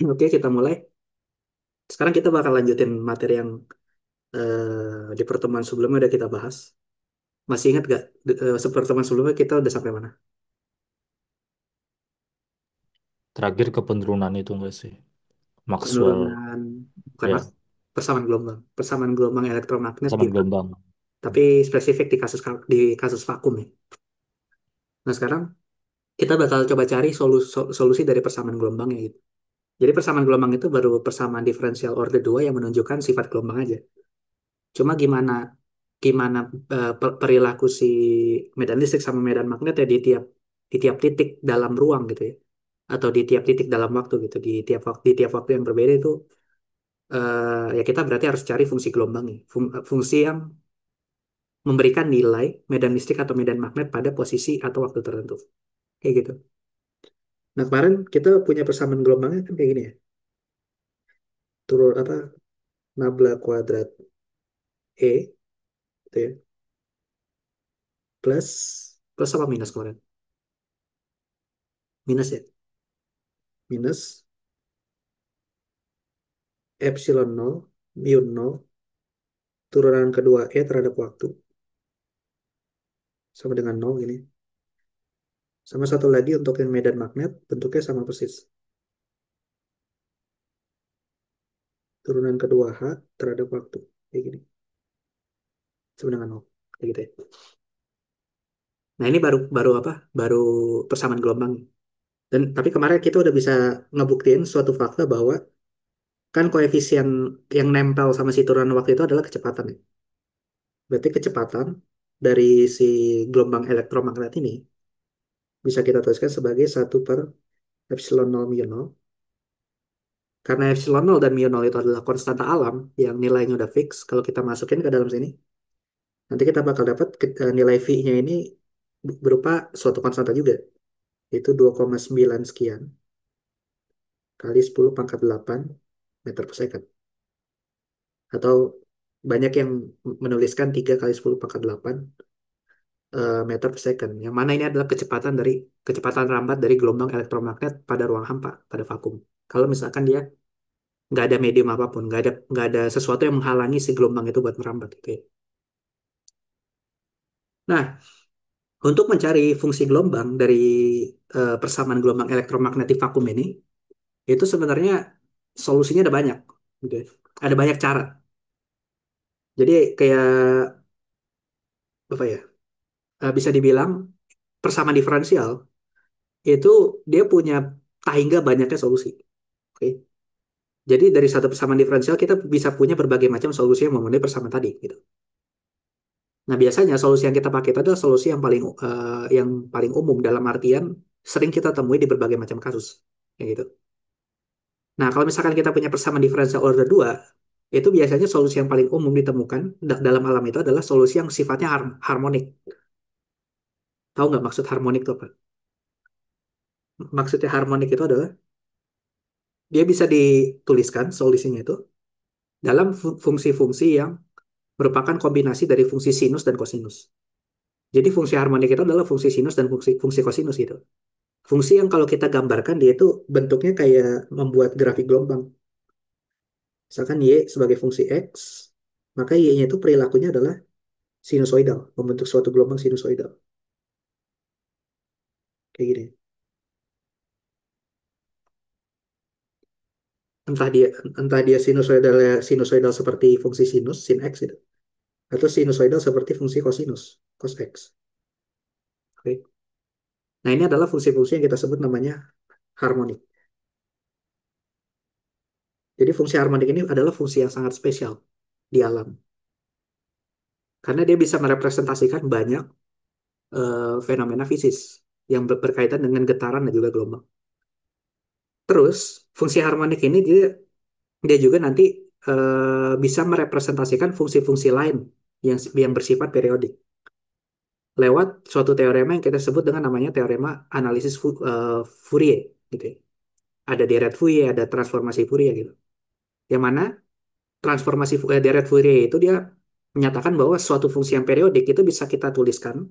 Oke, kita mulai. Sekarang kita bakal lanjutin materi yang di pertemuan sebelumnya udah kita bahas. Masih ingat gak? Pertemuan sebelumnya kita udah sampai mana? Terakhir ke penurunan itu enggak sih? Maxwell, Penurunan, bukan mas? ya, Persamaan gelombang. Persamaan gelombang elektromagnet sama gelombang. tapi spesifik di kasus vakum ya. Nah, sekarang kita bakal coba cari solusi dari persamaan gelombangnya gitu. Jadi persamaan gelombang itu baru persamaan diferensial order 2 yang menunjukkan sifat gelombang aja. Cuma gimana gimana perilaku si medan listrik sama medan magnet ya di tiap titik dalam ruang gitu ya. Atau di tiap titik dalam waktu gitu. Di tiap waktu yang berbeda itu ya kita berarti harus cari fungsi gelombangnya. Fungsi yang memberikan nilai medan listrik atau medan magnet pada posisi atau waktu tertentu. Kayak gitu. Nah, kemarin kita punya persamaan gelombangnya kan kayak gini ya. Turun apa? Nabla kuadrat E gitu ya. Plus plus apa minus kemarin? Minus ya. Minus epsilon nol mu nol turunan kedua E terhadap waktu sama dengan nol ini. Sama satu lagi untuk yang medan magnet bentuknya sama persis. Turunan kedua H terhadap waktu. Kayak gini. Sama dengan nol. Kayak gitu ya. Nah, ini baru baru apa? Baru persamaan gelombang. Dan tapi kemarin kita udah bisa ngebuktiin suatu fakta bahwa kan koefisien yang nempel sama si turunan waktu itu adalah kecepatan ya. Berarti kecepatan dari si gelombang elektromagnet ini bisa kita tuliskan sebagai satu per epsilon nol mu nol. Karena epsilon nol dan mu nol itu adalah konstanta alam yang nilainya udah fix, kalau kita masukin ke dalam sini, nanti kita bakal dapat nilai V-nya ini berupa suatu konstanta juga, yaitu 2,9 sekian kali 10 pangkat 8 meter per second. Atau banyak yang menuliskan 3 kali 10 pangkat 8 meter per second. Yang mana ini adalah kecepatan rambat dari gelombang elektromagnet pada ruang hampa, pada vakum. Kalau misalkan dia nggak ada medium apapun, nggak ada sesuatu yang menghalangi si gelombang itu buat merambat gitu ya. Nah, untuk mencari fungsi gelombang dari persamaan gelombang elektromagnetik vakum ini, itu sebenarnya solusinya ada banyak, gitu ya. Ada banyak cara. Jadi kayak apa ya? Bisa dibilang persamaan diferensial itu dia punya tak hingga banyaknya solusi. Oke. Jadi dari satu persamaan diferensial kita bisa punya berbagai macam solusi yang memenuhi persamaan tadi, gitu. Nah, biasanya solusi yang kita pakai itu adalah solusi yang paling umum dalam artian sering kita temui di berbagai macam kasus. Kayak gitu. Nah, kalau misalkan kita punya persamaan diferensial order 2, itu biasanya solusi yang paling umum ditemukan dalam alam itu adalah solusi yang sifatnya harmonik. Tahu nggak maksud harmonik itu apa? Maksudnya harmonik itu adalah dia bisa dituliskan solusinya itu dalam fungsi-fungsi yang merupakan kombinasi dari fungsi sinus dan kosinus. Jadi fungsi harmonik itu adalah fungsi sinus dan fungsi kosinus gitu. Fungsi yang kalau kita gambarkan dia itu bentuknya kayak membuat grafik gelombang. Misalkan Y sebagai fungsi X, maka Y-nya itu perilakunya adalah sinusoidal, membentuk suatu gelombang sinusoidal. Kayak gini. Entah dia entah dia sinusoidal seperti fungsi sinus, sin X gitu, atau sinusoidal seperti fungsi kosinus, cos X. Oke. Nah, ini adalah fungsi-fungsi yang kita sebut namanya harmonik. Jadi fungsi harmonik ini adalah fungsi yang sangat spesial di alam. Karena dia bisa merepresentasikan banyak fenomena fisis yang berkaitan dengan getaran dan juga gelombang. Terus, fungsi harmonik ini dia juga nanti bisa merepresentasikan fungsi-fungsi lain yang bersifat periodik lewat suatu teorema yang kita sebut dengan namanya teorema analisis Fourier gitu ya. Ada deret Fourier, ada transformasi Fourier gitu. Yang mana transformasi deret Fourier itu dia menyatakan bahwa suatu fungsi yang periodik itu bisa kita tuliskan,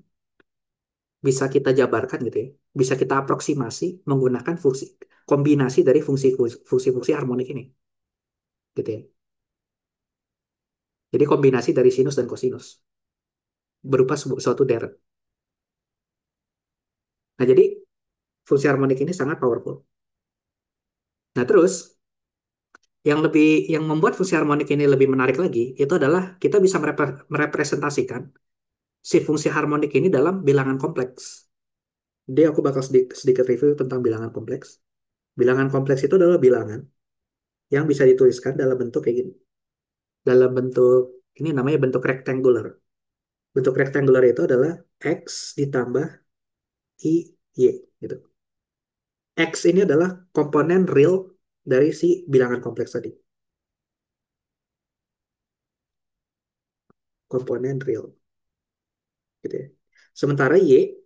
bisa kita jabarkan gitu ya, bisa kita aproksimasi menggunakan fungsi kombinasi dari fungsi-fungsi harmonik ini, gitu ya. Jadi kombinasi dari sinus dan kosinus berupa suatu deret. Nah, jadi fungsi harmonik ini sangat powerful. Nah, terus yang membuat fungsi harmonik ini lebih menarik lagi itu adalah kita bisa merepresentasikan si fungsi harmonik ini dalam bilangan kompleks. Jadi aku bakal sedikit review tentang bilangan kompleks. Bilangan kompleks itu adalah bilangan yang bisa dituliskan dalam bentuk kayak gini. Dalam bentuk ini namanya bentuk rectangular. Bentuk rectangular itu adalah X ditambah I, Y gitu. X ini adalah komponen real dari si bilangan kompleks tadi. Komponen real gitu ya. Sementara Y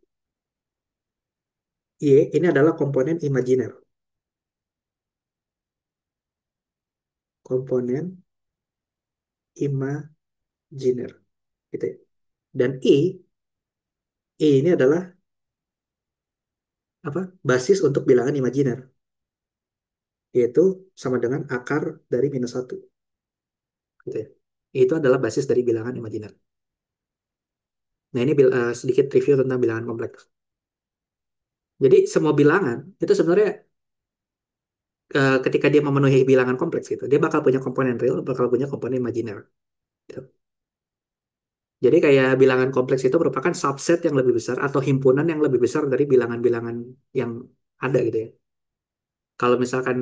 ini adalah komponen imajiner. Komponen imajiner gitu ya. Dan I ini adalah apa? Basis untuk bilangan imajiner, yaitu sama dengan akar dari -1 gitu ya. Itu adalah basis dari bilangan imajiner. Nah, ini sedikit review tentang bilangan kompleks. Jadi semua bilangan itu sebenarnya ketika dia memenuhi bilangan kompleks gitu, dia bakal punya komponen real, bakal punya komponen imajiner. Gitu. Jadi kayak bilangan kompleks itu merupakan subset yang lebih besar atau himpunan yang lebih besar dari bilangan-bilangan yang ada gitu ya. Kalau misalkan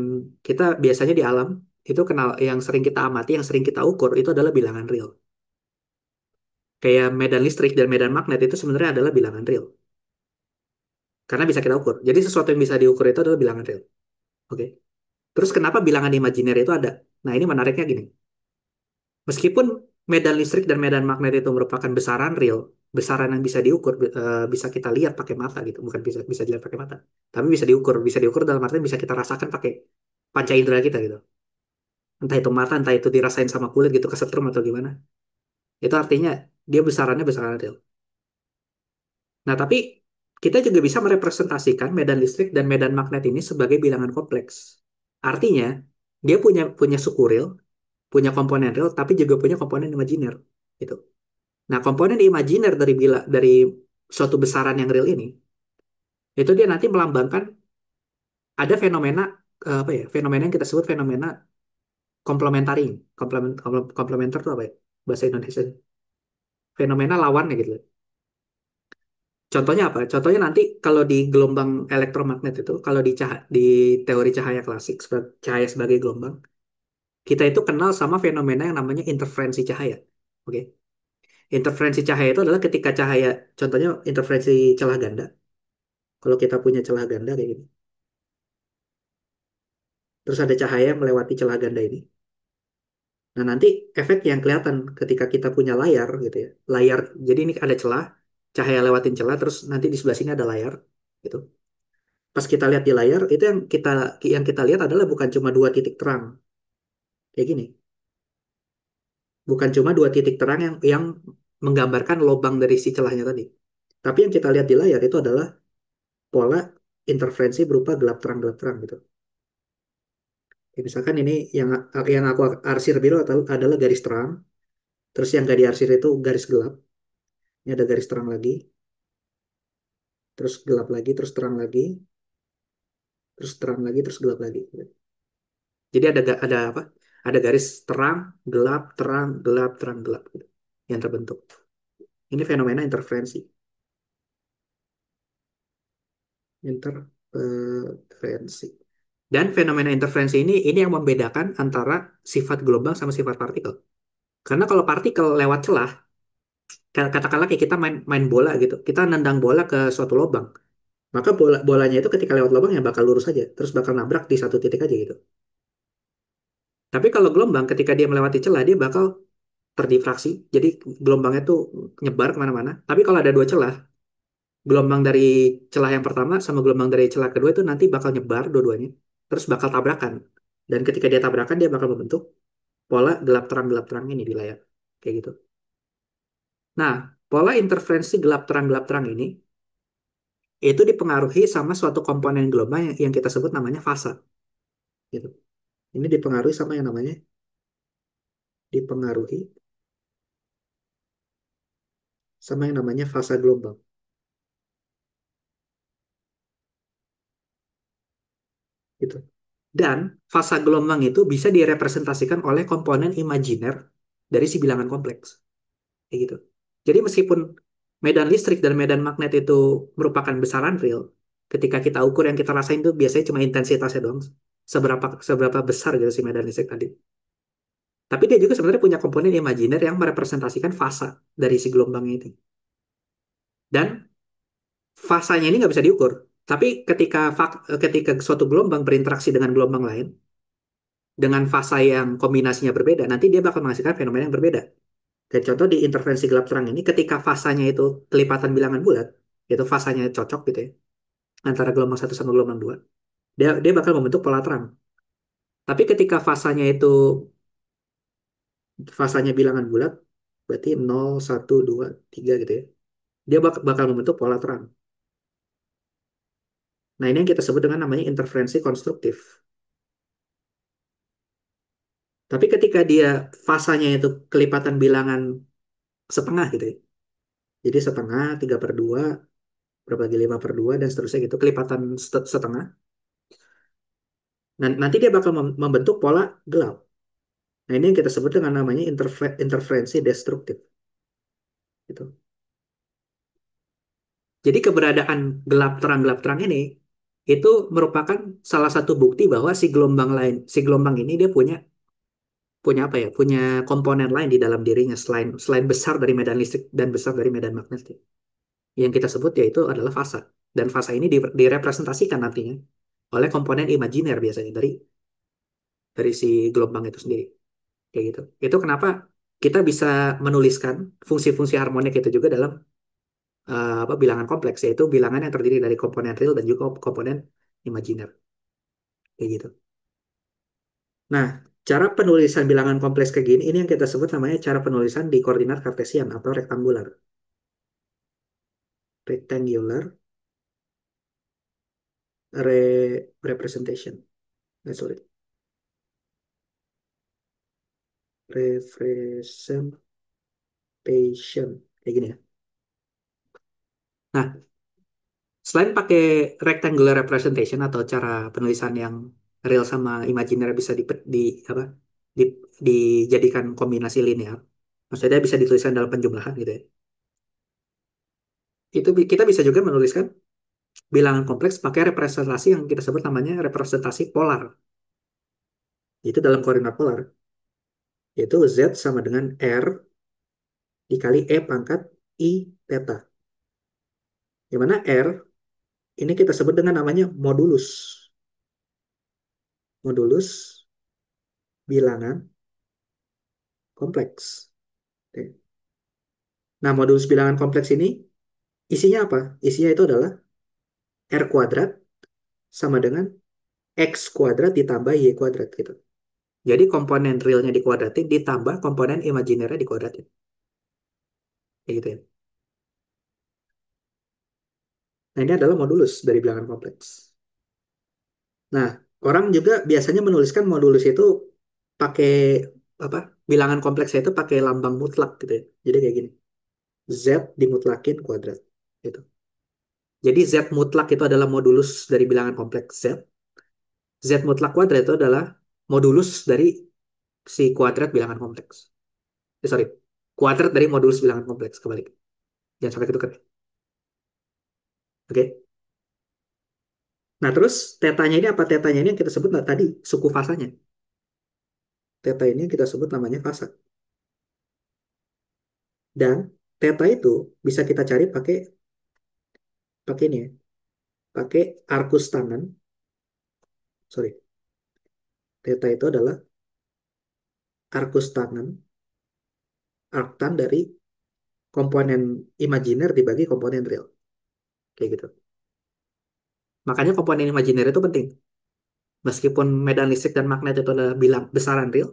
kita biasanya di alam itu kenal yang sering kita amati, yang sering kita ukur itu adalah bilangan real. Kayak medan listrik dan medan magnet itu sebenarnya adalah bilangan real karena bisa kita ukur. Jadi sesuatu yang bisa diukur itu adalah bilangan real. Oke. Terus kenapa bilangan imajiner itu ada? Nah, ini menariknya gini. Meskipun medan listrik dan medan magnet itu merupakan besaran real, besaran yang bisa diukur, bisa kita lihat pakai mata gitu, bukan bisa bisa dilihat pakai mata, tapi bisa diukur dalam artian bisa kita rasakan pakai panca indera kita gitu. Entah itu mata, entah itu dirasain sama kulit gitu, kesetrum atau gimana. Itu artinya dia besarannya besaran real. Nah, tapi kita juga bisa merepresentasikan medan listrik dan medan magnet ini sebagai bilangan kompleks. Artinya, dia punya punya suku real, punya komponen real, tapi juga punya komponen imajiner gitu. Nah, komponen imajiner dari suatu besaran yang real ini, itu dia nanti melambangkan ada fenomena apa ya? Fenomena yang kita sebut fenomena komplementari. Komplementer itu apa ya? Bahasa Indonesia. Fenomena lawannya gitu. Contohnya apa? Contohnya nanti kalau di gelombang elektromagnet itu, kalau di teori cahaya klasik, cahaya sebagai gelombang, kita itu kenal sama fenomena yang namanya interferensi cahaya. Oke. Interferensi cahaya itu adalah ketika cahaya, contohnya interferensi celah ganda. Kalau kita punya celah ganda kayak gini. Terus ada cahaya melewati celah ganda ini. Nah, nanti efek yang kelihatan ketika kita punya layar gitu ya. Layar, jadi ini ada celah, cahaya lewatin celah, terus nanti di sebelah sini ada layar gitu. Pas kita lihat di layar, itu yang kita lihat adalah bukan cuma dua titik terang kayak gini. Bukan cuma dua titik terang yang menggambarkan lubang dari si celahnya tadi. Tapi yang kita lihat di layar itu adalah pola interferensi berupa gelap terang gitu. Ya, misalkan ini yang aku arsir biru adalah garis terang, terus yang gak diarsir itu garis gelap. Ini ada garis terang lagi, terus gelap lagi, terus terang lagi, terus terang lagi, terus gelap lagi. Jadi ada apa? Ada garis terang, gelap gitu, yang terbentuk. Ini fenomena interferensi. Interferensi. Dan fenomena interferensi ini yang membedakan antara sifat gelombang sama sifat partikel. Karena kalau partikel lewat celah, katakanlah kayak kita main main bola gitu, kita nendang bola ke suatu lubang, maka bolanya itu ketika lewat lubang ya bakal lurus aja, terus bakal nabrak di satu titik aja gitu. Tapi kalau gelombang ketika dia melewati celah dia bakal terdifraksi, jadi gelombangnya tuh nyebar kemana-mana. Tapi kalau ada dua celah, gelombang dari celah yang pertama sama gelombang dari celah kedua itu nanti bakal nyebar dua-duanya, terus bakal tabrakan. Dan ketika dia tabrakan dia bakal membentuk pola gelap terang ini di layar, kayak gitu. Nah, pola interferensi gelap terang ini itu dipengaruhi sama suatu komponen gelombang yang kita sebut namanya fasa gitu. Ini dipengaruhi sama yang namanya dipengaruhi sama yang namanya fasa gelombang gitu. Dan fasa gelombang itu bisa direpresentasikan oleh komponen imajiner dari si bilangan kompleks kayak gitu. Jadi meskipun medan listrik dan medan magnet itu merupakan besaran real, ketika kita ukur yang kita rasain itu biasanya cuma intensitasnya doang, seberapa seberapa besar gitu si medan listrik tadi. Tapi dia juga sebenarnya punya komponen imajiner yang merepresentasikan fasa dari si gelombangnya itu. Dan fasanya ini nggak bisa diukur. Tapi ketika suatu gelombang berinteraksi dengan gelombang lain, dengan fasa yang kombinasinya berbeda, nanti dia bakal menghasilkan fenomena yang berbeda. Dan contoh di interferensi gelap terang ini, ketika fasanya itu kelipatan bilangan bulat, yaitu fasanya cocok gitu ya, antara gelombang satu sama gelombang dua, dia bakal membentuk pola terang. Tapi ketika fasanya bilangan bulat, berarti 0, 1, 2, 3 gitu ya, dia bakal membentuk pola terang. Nah, ini yang kita sebut dengan namanya interferensi konstruktif. Tapi ketika dia fasanya itu kelipatan bilangan setengah gitu ya. Jadi setengah, 3/2, berbagi 5/2, dan seterusnya gitu. Kelipatan setengah. Nanti dia bakal membentuk pola gelap. Nah, ini yang kita sebut dengan namanya interferensi destruktif. Gitu. Jadi keberadaan gelap terang ini itu merupakan salah satu bukti bahwa si gelombang ini dia punya punya apa ya? Punya komponen lain di dalam dirinya selain selain besar dari medan listrik dan besar dari medan magnet. Yang kita sebut yaitu adalah fasa. Dan fasa ini direpresentasikan nantinya oleh komponen imajiner biasanya dari si gelombang itu sendiri. Kayak gitu. Itu kenapa kita bisa menuliskan fungsi-fungsi harmonik itu juga dalam apa bilangan kompleks, yaitu bilangan yang terdiri dari komponen real dan juga komponen imajiner. Kayak gitu. Nah, cara penulisan bilangan kompleks kayak gini, ini yang kita sebut namanya cara penulisan di koordinat kartesian atau rektangular. Rectangular representation. Sorry. Representation. Kayak gini ya. Nah, selain pakai rectangular representation atau cara penulisan yang real sama imajiner bisa apa di, dijadikan kombinasi linear, maksudnya bisa dituliskan dalam penjumlahan gitu ya. Itu kita bisa juga menuliskan bilangan kompleks pakai representasi yang kita sebut namanya representasi polar. Itu dalam koordinat polar, yaitu Z sama dengan R dikali E pangkat I theta. Di mana R ini kita sebut dengan namanya modulus. Modulus bilangan kompleks. Oke. Nah, modulus bilangan kompleks ini isinya apa? Isinya itu adalah R kuadrat sama dengan X kuadrat ditambah Y kuadrat gitu. Jadi komponen realnya dikuadratin ditambah komponen imajinernya dikuadratin. Kayak gitu ya. Nah, ini adalah modulus dari bilangan kompleks. Nah, orang juga biasanya menuliskan modulus itu pakai apa? Bilangan kompleksnya itu pakai lambang mutlak gitu ya. Jadi kayak gini. Z dimutlakin kuadrat gitu. Jadi Z mutlak itu adalah modulus dari bilangan kompleks Z. Z mutlak kuadrat itu adalah modulus dari si kuadrat bilangan kompleks. Sorry, kuadrat dari modulus bilangan kompleks kebalik. Jangan sampai ketukar. Oke. Nah, terus tetanya ini apa? Tetanya ini yang kita sebut tadi suku fasanya. Teta ini yang kita sebut namanya fasa. Dan teta itu bisa kita cari pakai pakai ini ya, pakai arcus tangen. Sorry, teta itu adalah arcus tangen, arctan dari komponen imajiner dibagi komponen real. Kayak gitu. Makanya komponen imajiner itu penting. Meskipun medan listrik dan magnet itu adalah bilang besaran real,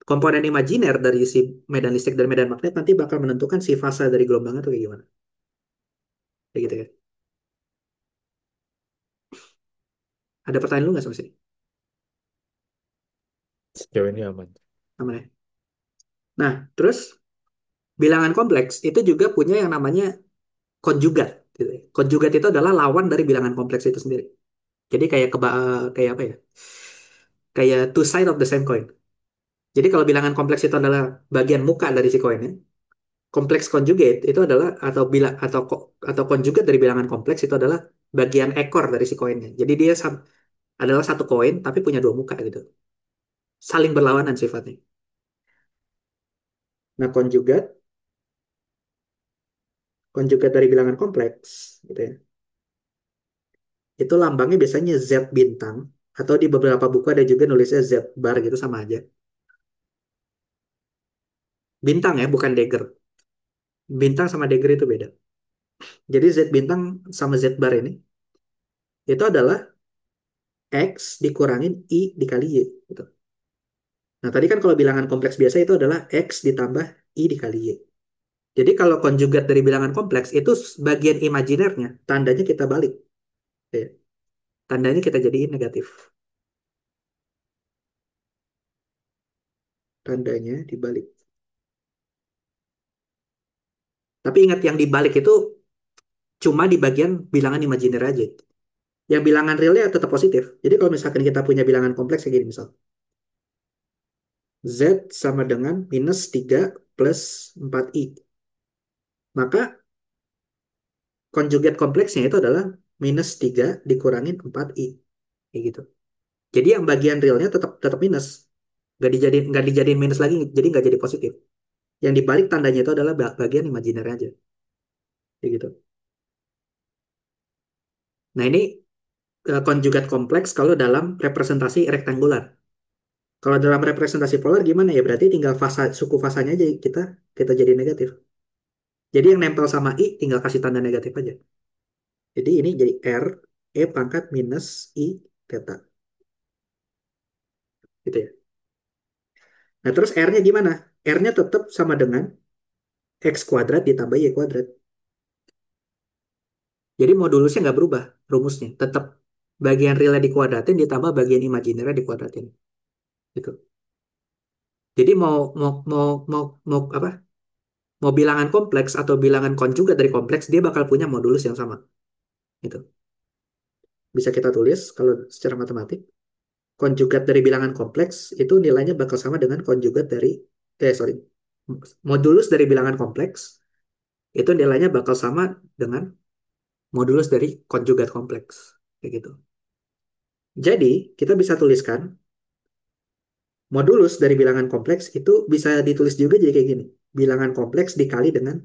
komponen imajiner dari si medan listrik dan medan magnet nanti bakal menentukan si fasa dari gelombang itu kayak gimana. Kayak gitu ya. Ada pertanyaan lu nggak sama sini? Sejauh ini aman. Aman ya? Nah, terus bilangan kompleks itu juga punya yang namanya konjugat. Gitu ya. Konjugat itu adalah lawan dari bilangan kompleks itu sendiri. Jadi kayak apa ya? Kayak two side of the same coin. Jadi kalau bilangan kompleks itu adalah bagian muka dari si koinnya, kompleks conjugate itu adalah atau konjugat dari bilangan kompleks itu adalah bagian ekor dari si koinnya. Jadi dia adalah satu koin tapi punya dua muka gitu. Saling berlawanan sifatnya. Nah, konjugat dari bilangan kompleks gitu ya. Itu lambangnya biasanya Z bintang atau di beberapa buku ada juga nulisnya Z bar gitu sama aja. Bintang ya, bukan dagger. Bintang sama dagger itu beda. Jadi Z bintang sama Z bar ini itu adalah X dikurangin I dikali Y gitu. Nah, tadi kan kalau bilangan kompleks biasa itu adalah X ditambah I dikali Y. Jadi kalau konjugat dari bilangan kompleks itu bagian imajinernya, tandanya kita balik. Ya. Tandanya kita jadiin negatif. Tandanya dibalik. Tapi ingat yang dibalik itu cuma di bagian bilangan imajiner aja. Yang bilangan realnya tetap positif. Jadi kalau misalkan kita punya bilangan kompleks kayak gini misal. Z sama dengan minus 3 plus 4i. Maka konjugat kompleksnya itu adalah minus 3 dikurangin 4i. Kayak gitu. Jadi yang bagian realnya tetap tetap minus. Nggak dijadiin minus lagi, jadi nggak jadi positif. Yang dibalik tandanya itu adalah bagian imajiner aja. Kayak gitu. Nah ini konjugat kompleks kalau dalam representasi rektangular. Kalau dalam representasi polar gimana ya? Berarti tinggal suku fasanya aja kita jadi negatif. Jadi yang nempel sama I tinggal kasih tanda negatif aja. Jadi ini jadi R E pangkat minus I theta. Gitu ya. Nah terus R-nya gimana? R-nya tetap sama dengan X kuadrat ditambah Y kuadrat. Jadi modulusnya nggak berubah rumusnya. Tetap bagian realnya dikuadratin ditambah bagian imajinernya dikuadratin. Gitu. Jadi mau apa? Mau bilangan kompleks atau bilangan konjugat dari kompleks dia bakal punya modulus yang sama. Gitu. Bisa kita tulis kalau secara matematik. Konjugat dari bilangan kompleks itu nilainya bakal sama dengan konjugat dari sorry, modulus dari bilangan kompleks itu nilainya bakal sama dengan modulus dari konjugat kompleks kayak gitu. Jadi kita bisa tuliskan modulus dari bilangan kompleks itu bisa ditulis juga jadi kayak gini, bilangan kompleks dikali dengan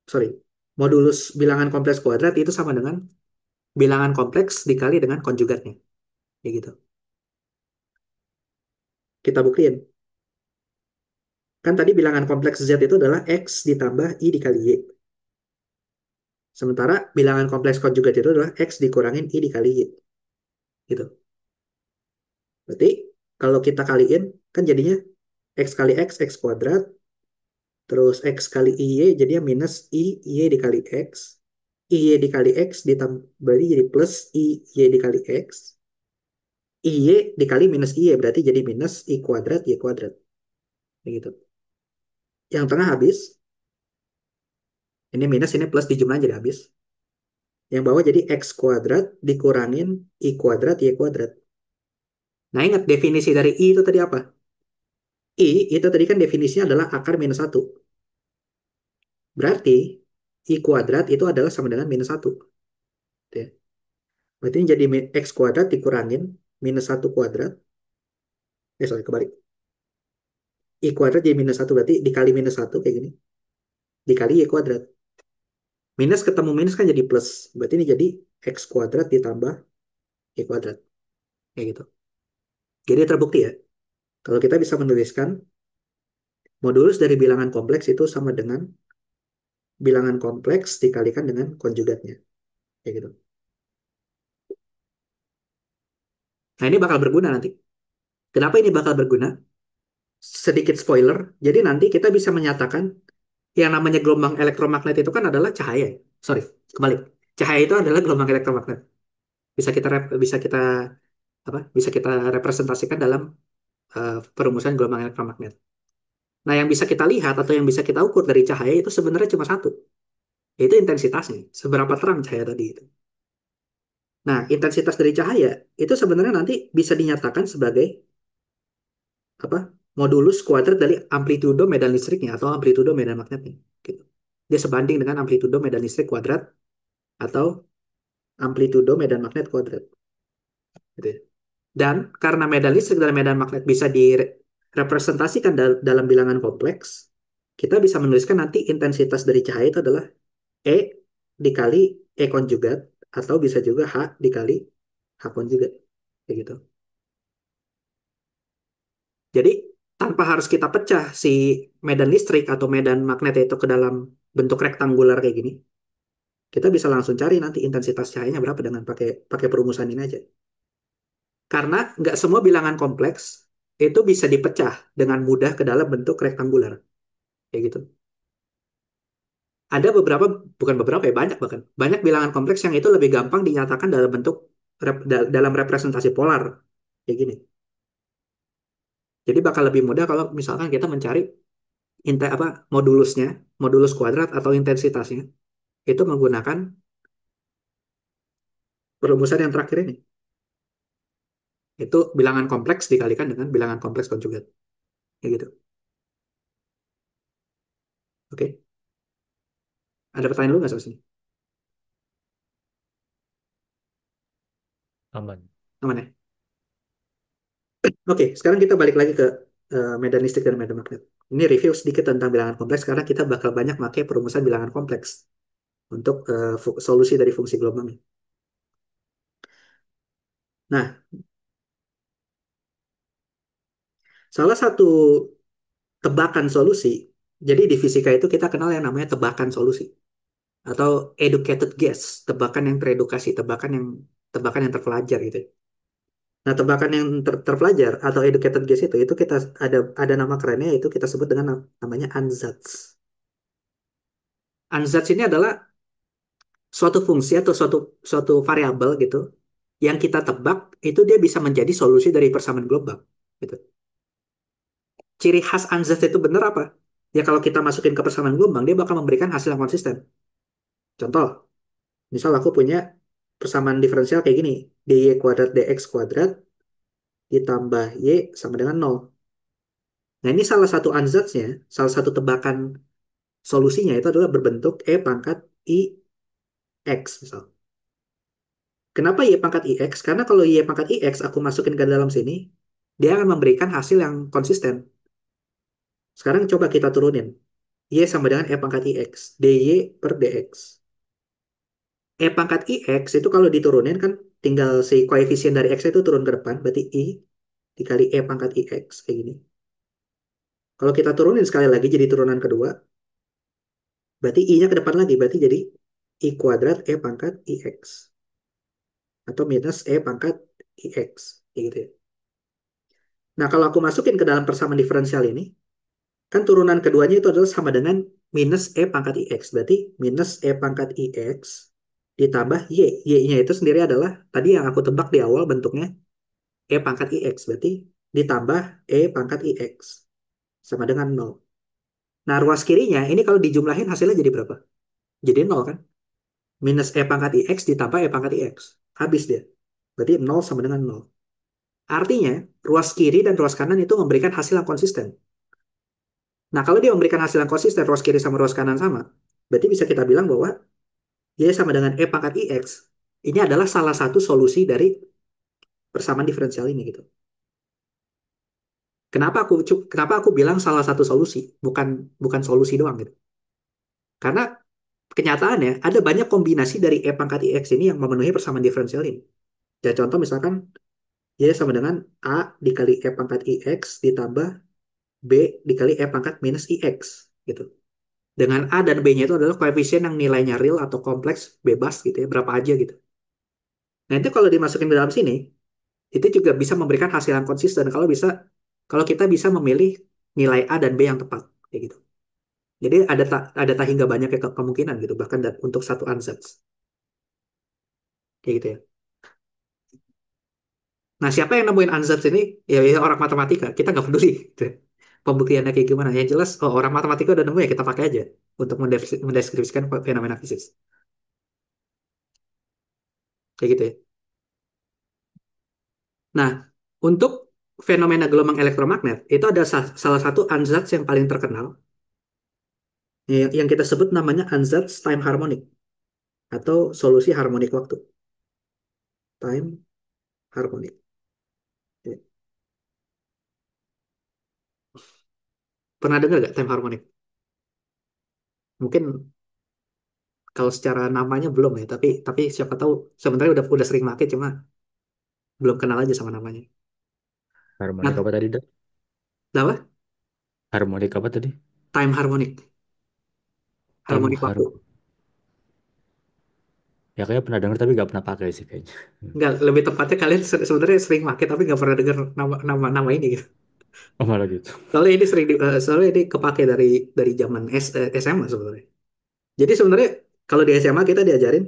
sorry, modulus bilangan kompleks kuadrat itu sama dengan bilangan kompleks dikali dengan konjugatnya kayak gitu. Kita buktiin. Kan tadi bilangan kompleks Z itu adalah X ditambah I dikali Y. Sementara bilangan kompleks konjugat itu adalah X dikurangin I dikali Y. Gitu. Berarti kalau kita kaliin, kan jadinya X kali X, X kuadrat. Terus X kali IY jadinya minus IY dikali X. IY dikali X ditambah jadi plus IY dikali X. IY dikali minus IY berarti jadi minus I kuadrat Y kuadrat. Begitu. Yang tengah habis. Ini minus, ini plus dijumlahin jadi habis. Yang bawah jadi X kuadrat dikurangin I kuadrat Y kuadrat. Nah ingat definisi dari I itu tadi apa? I itu tadi kan definisinya adalah akar minus satu. Berarti I kuadrat itu adalah sama dengan minus satu. Ya. Berarti ini jadi X kuadrat dikurangin minus satu kuadrat. Sorry, kebalik. I kuadrat jadi minus satu, berarti dikali minus satu kayak gini. Dikali Y kuadrat. Minus ketemu minus kan jadi plus. Berarti ini jadi X kuadrat ditambah Y kuadrat. Kayak gitu. Jadi terbukti ya. Kalau kita bisa menuliskan modulus dari bilangan kompleks itu sama dengan bilangan kompleks dikalikan dengan konjugatnya. Kayak gitu. Nah ini bakal berguna nanti. Kenapa ini bakal berguna? Sedikit spoiler. Jadi nanti kita bisa menyatakan yang namanya gelombang elektromagnet itu kan adalah cahaya. Sorry, kebalik. Cahaya itu adalah gelombang elektromagnet. bisa kita apa? Bisa kita representasikan dalam perumusan gelombang elektromagnet. Nah, yang bisa kita lihat atau yang bisa kita ukur dari cahaya itu sebenarnya cuma satu, yaitu intensitasnya. Seberapa terang cahaya tadi itu. Nah, intensitas dari cahaya itu sebenarnya nanti bisa dinyatakan sebagai apa? Modulus kuadrat dari amplitudo medan listriknya atau amplitudo medan magnetnya. Gitu. Dia sebanding dengan amplitudo medan listrik kuadrat atau amplitudo medan magnet kuadrat. Gitu ya. Dan karena medan listrik dan medan magnet bisa direpresentasikan dalam bilangan kompleks, kita bisa menuliskan nanti intensitas dari cahaya itu adalah E dikali E konjugat atau bisa juga H dikali H konjugat. Kayak gitu. Jadi tanpa harus kita pecah si medan listrik atau medan magnet itu ke dalam bentuk rektangular kayak gini, kita bisa langsung cari nanti intensitas cahayanya berapa dengan pakai pakai perumusan ini aja. Karena nggak semua bilangan kompleks itu bisa dipecah dengan mudah ke dalam bentuk rektangular. Kayak gitu. Ada beberapa, bukan beberapa ya, banyak bahkan. Banyak bilangan kompleks yang itu lebih gampang dinyatakan dalam bentuk dalam representasi polar. Kayak gini. Jadi bakal lebih mudah kalau misalkan kita mencari apa modulusnya, modulus kuadrat atau intensitasnya itu menggunakan perumusan yang terakhir ini. Itu bilangan kompleks dikalikan dengan bilangan kompleks konjugat. Kayak gitu. Oke. Ada pertanyaan lu nggak soal sini? Aman. Aman ya? Oke, sekarang kita balik lagi ke medan listrik dan medan magnet. Ini review sedikit tentang bilangan kompleks karena kita bakal banyak pakai perumusan bilangan kompleks untuk solusi dari fungsi gelombang. Nah, salah satu tebakan solusi, jadi di fisika itu kita kenal yang namanya tebakan solusi atau educated guess, tebakan yang teredukasi, tebakan yang terpelajar gitu. Nah, tebakan yang terpelajar atau educated guess itu kita ada nama kerennya itu kita sebut dengan namanya ansatz. Ansatz ini adalah suatu fungsi atau suatu suatu variabel gitu yang kita tebak itu dia bisa menjadi solusi dari persamaan gelombang gitu. Ciri khas ansatz itu benar apa? Ya kalau kita masukin ke persamaan gelombang dia bakal memberikan hasil yang konsisten. Contoh, misal aku punya persamaan diferensial kayak gini, dy kuadrat dx kuadrat ditambah y sama dengan nol. Nah, ini salah satu ansatsnya, salah satu tebakan solusinya itu adalah berbentuk e pangkat i x misal. Kenapa y pangkat ix? Karena kalau y pangkat ix aku masukin ke dalam sini, dia akan memberikan hasil yang konsisten. Sekarang coba kita turunin. Y sama dengan e pangkat ix, dy per dx. E pangkat ix itu kalau diturunin kan tinggal si koefisien dari x itu turun ke depan, berarti i dikali e pangkat ix kayak gini. Kalau kita turunin sekali lagi jadi turunan kedua, berarti i-nya ke depan lagi, berarti jadi i kuadrat e pangkat ix atau minus e pangkat ix, kayak gitu ya. Nah, kalau aku masukin ke dalam persamaan diferensial ini, kan turunan keduanya itu adalah sama dengan minus e pangkat ix. Berarti minus e pangkat ix ditambah y. Y-nya itu sendiri adalah tadi yang aku tebak di awal bentuknya e pangkat ix. Berarti ditambah e pangkat ix sama dengan nol. Nah, ruas kirinya ini kalau dijumlahin hasilnya jadi berapa? Jadi nol kan? Minus e pangkat ix ditambah e pangkat ix. Habis dia. Berarti nol sama dengan nol. Artinya, ruas kiri dan ruas kanan itu memberikan hasil yang konsisten. Nah, kalau dia memberikan hasil yang konsisten, ruas kiri sama ruas kanan sama, berarti bisa kita bilang bahwa Y sama dengan E pangkat IX. Ini adalah salah satu solusi dari persamaan diferensial ini gitu. Kenapa aku bilang salah satu solusi, bukan bukan solusi doang gitu. Karena kenyataannya ada banyak kombinasi dari E pangkat IX ini yang memenuhi persamaan diferensial ini. Ya contoh misalkan Y sama dengan A dikali E pangkat IX ditambah B dikali E pangkat minus IX gitu. Dengan A dan B-nya itu adalah koefisien yang nilainya real atau kompleks bebas gitu ya, berapa aja gitu. Nah, itu kalau dimasukin ke dalam sini, itu juga bisa memberikan hasil yang konsisten kalau kita bisa memilih nilai A dan B yang tepat kayak gitu. Jadi ada tak hingga banyak kemungkinan gitu bahkan untuk satu ansatz kayak gitu ya. Nah, siapa yang nemuin ansatz ini? Ya, ya orang matematika. Kita nggak peduli. Gitu. Pembuktiannya kayak gimana? Yang jelas, oh, orang matematika udah nemu ya kita pakai aja untuk mendeskripsikan fenomena fisik. Kayak gitu ya. Nah, untuk fenomena gelombang elektromagnet, itu ada salah satu ansatz yang paling terkenal, yang kita sebut namanya ansatz time harmonic, atau solusi harmonik waktu. Time harmonic. Ya. Pernah dengar nggak time harmonic? Mungkin kalau secara namanya belum ya, tapi siapa tahu sebenarnya udah sering make, cuma belum kenal aja sama namanya. Harmonik Nah, apa tadi, Dok? apa? Harmonik apa tadi? Time harmonic, Time harmonik waktu. har. Ya kayaknya pernah dengar tapi nggak pernah pakai sih kayaknya. Enggak, lebih tepatnya kalian sebenarnya sering make tapi nggak pernah dengar nama ini gitu. Oh malah gitu. Soalnya ini kepake dari zaman SMA sebenarnya. Jadi sebenarnya kalau di SMA kita diajarin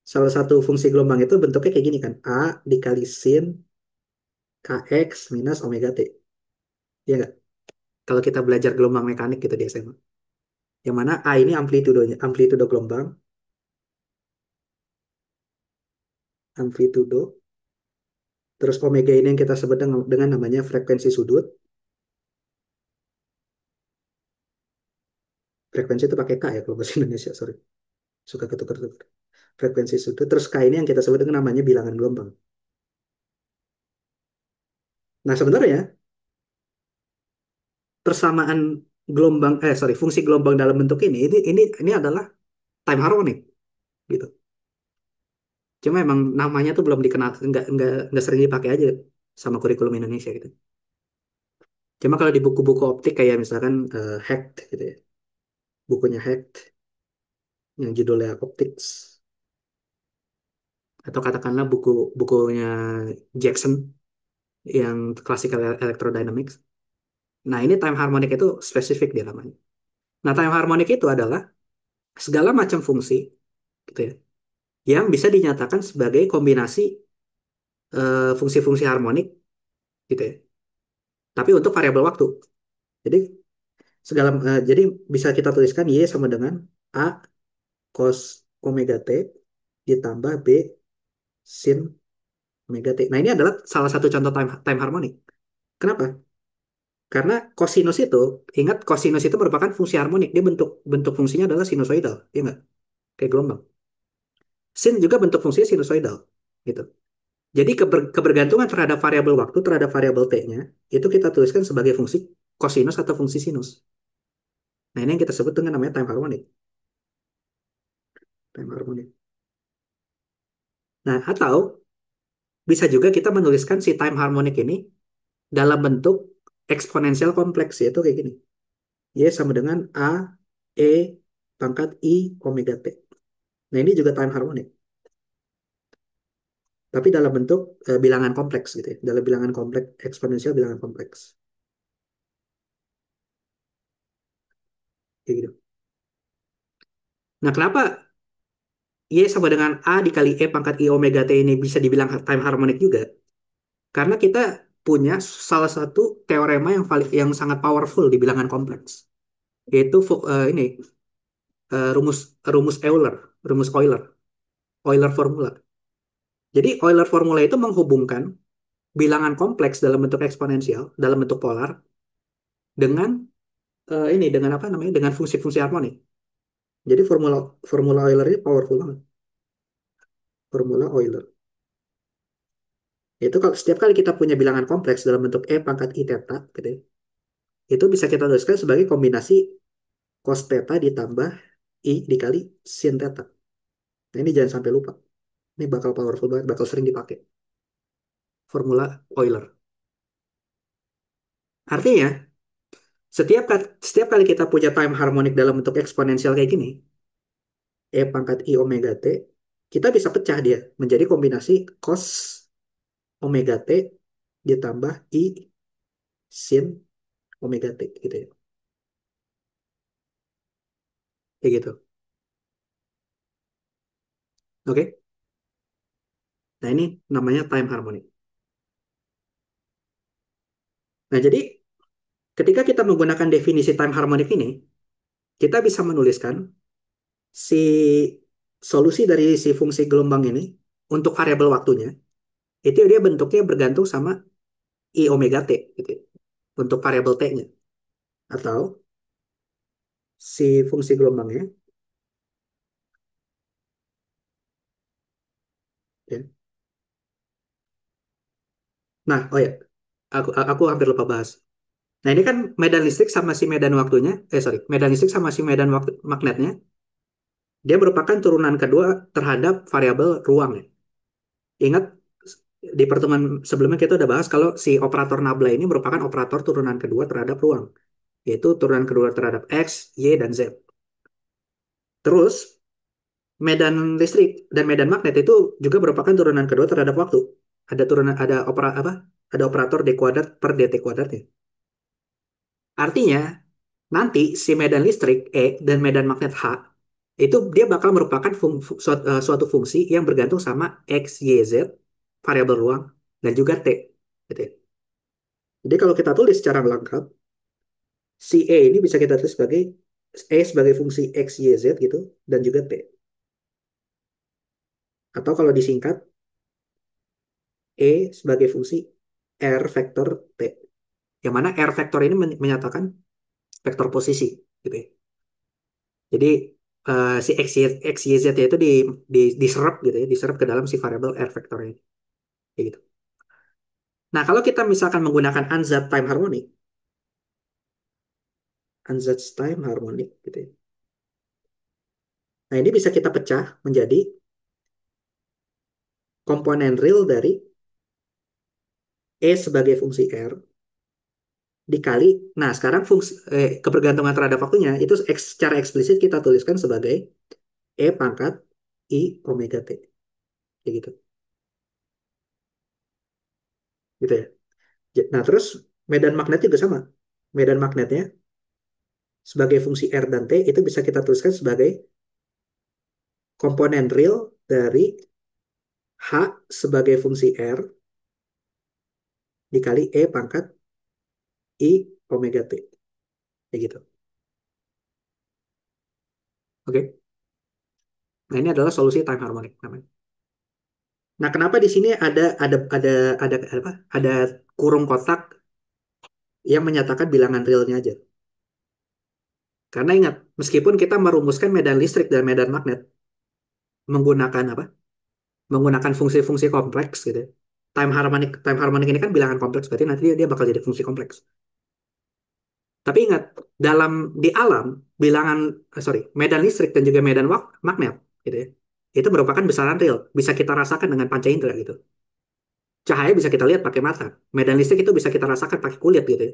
salah satu fungsi gelombang itu bentuknya kayak gini kan, A dikali sin kx minus omega t. Iya nggak? Kalau kita belajar gelombang mekanik gitu di SMA. Yang mana A ini amplitudo gelombang, amplitudo. Terus omega ini yang kita sebut dengan namanya frekuensi sudut. Frekuensi itu pakai K ya kalau bahasa Indonesia, sorry. Suka ketukar-tukar. Frekuensi sudut. Terus K ini yang kita sebut dengan namanya bilangan gelombang. Nah sebenarnya persamaan fungsi gelombang dalam bentuk ini adalah time harmonic gitu. Cuma emang namanya tuh belum dikenal, nggak sering dipakai aja sama kurikulum Indonesia gitu. Cuma kalau di buku-buku optik kayak misalkan Hecht gitu ya, bukunya Hecht yang judulnya Optics, atau katakanlah bukunya Jackson yang Classical Electrodynamics. Nah, ini time harmonic itu spesifik dia namanya. Nah, time harmonic itu adalah segala macam fungsi gitu ya, yang bisa dinyatakan sebagai kombinasi fungsi-fungsi harmonik gitu ya. Tapi untuk variabel waktu. Jadi jadi bisa kita tuliskan Y sama dengan A cos omega T ditambah B sin omega T. Nah, ini adalah salah satu contoh time harmonic. Kenapa? Karena kosinus itu, ingat kosinus itu merupakan fungsi harmonik. Dia bentuk bentuk fungsinya adalah sinusoidal, ya nggak? Kayak gelombang. Sin juga bentuk fungsinya sinusoidal, gitu. Jadi kebergantungan terhadap variabel waktu terhadap variabel t-nya itu kita tuliskan sebagai fungsi kosinus atau fungsi sinus. Nah, ini yang kita sebut dengan namanya time harmonic. Time harmonic. Nah, atau bisa juga kita menuliskan si time harmonic ini dalam bentuk eksponensial kompleks, yaitu kayak gini. Y sama dengan A E pangkat I omega T. Nah, ini juga time harmonic. Tapi dalam bentuk bilangan kompleks gitu ya. Dalam bilangan kompleks, eksponensial bilangan kompleks. Kayak gitu. Nah, kenapa Y sama dengan A dikali E pangkat I omega T ini bisa dibilang time harmonic juga? Karena kita punya salah satu teorema yang sangat powerful di bilangan kompleks. Yaitu ini rumus rumus Euler, rumus Euler, Euler formula. Jadi Euler formula itu menghubungkan bilangan kompleks dalam bentuk eksponensial, dalam bentuk polar, dengan dengan apa namanya, dengan fungsi-fungsi harmonik. Jadi formula formula Euler ini powerful banget. Formula Euler. Itu kalau setiap kali kita punya bilangan kompleks dalam bentuk E pangkat I theta, gitu ya, itu bisa kita tuliskan sebagai kombinasi cos theta ditambah I dikali sin theta. Nah, ini jangan sampai lupa. Ini bakal powerful banget, bakal sering dipakai. Formula Euler. Artinya, setiap kali kita punya time harmonic dalam bentuk eksponensial kayak gini, E pangkat I omega T, kita bisa pecah dia menjadi kombinasi cos omega T ditambah I sin omega T gitu ya. Kayak gitu. Oke. Nah, ini namanya time harmonic. Nah, jadi ketika kita menggunakan definisi time harmonic ini, kita bisa menuliskan si solusi dari si fungsi gelombang ini untuk variabel waktunya, itu dia bentuknya bergantung sama I omega T, gitu ya, untuk variabel T-nya. Atau si fungsi gelombangnya, ya. Nah, oh ya, aku hampir lupa bahas. Nah, ini kan medan listrik sama si medan waktunya, sorry, medan listrik sama si medan waktu magnetnya, dia merupakan turunan kedua terhadap variabel ruang, ya. Ingat di pertemuan sebelumnya kita udah bahas kalau si operator nabla ini merupakan operator turunan kedua terhadap ruang, yaitu turunan kedua terhadap X, Y, dan Z. Terus medan listrik dan medan magnet itu juga merupakan turunan kedua terhadap waktu. Ada operator D kuadrat per dt kuadratnya. Artinya nanti si medan listrik E dan medan magnet H itu dia bakal merupakan suatu fungsi yang bergantung sama X, Y, Z, variabel ruang, dan juga T. Gitu ya. Jadi kalau kita tulis secara lengkap, si E ini bisa kita tulis sebagai E sebagai fungsi X, Y, Z gitu, dan juga T. Atau kalau disingkat, E sebagai fungsi R vektor T. Yang mana R vektor ini menyatakan vektor posisi. Gitu ya. Jadi si X, Y, Z itu diserap gitu ya, diserap ke dalam si variabel R vektor ini. Kayak gitu. Nah, kalau kita misalkan menggunakan ansatz time harmonic, ansatz time harmonic gitu ya. Nah, ini bisa kita pecah menjadi komponen real dari E sebagai fungsi R dikali, nah sekarang fungsi kebergantungan terhadap waktunya itu secara eksplisit kita tuliskan sebagai E pangkat I omega T. Kayak gitu. Gitu ya. Nah, terus medan magnet juga sama. Medan magnetnya sebagai fungsi R dan T itu bisa kita tuliskan sebagai komponen real dari H sebagai fungsi R dikali E pangkat I omega T. Kayak gitu. Oke. Nah, ini adalah solusi time harmonic namanya. Nah, kenapa di sini ada apa? Ada kurung kotak yang menyatakan bilangan realnya aja. Karena ingat, meskipun kita merumuskan medan listrik dan medan magnet menggunakan apa? Menggunakan fungsi-fungsi kompleks gitu ya. Time harmonic ini kan bilangan kompleks, berarti nanti dia bakal jadi fungsi kompleks. Tapi ingat, di alam bilangan medan listrik dan juga medan magnet gitu ya. Itu merupakan besaran real, bisa kita rasakan dengan panca indera gitu. Cahaya bisa kita lihat pakai mata. Medan listrik itu bisa kita rasakan pakai kulit gitu ya.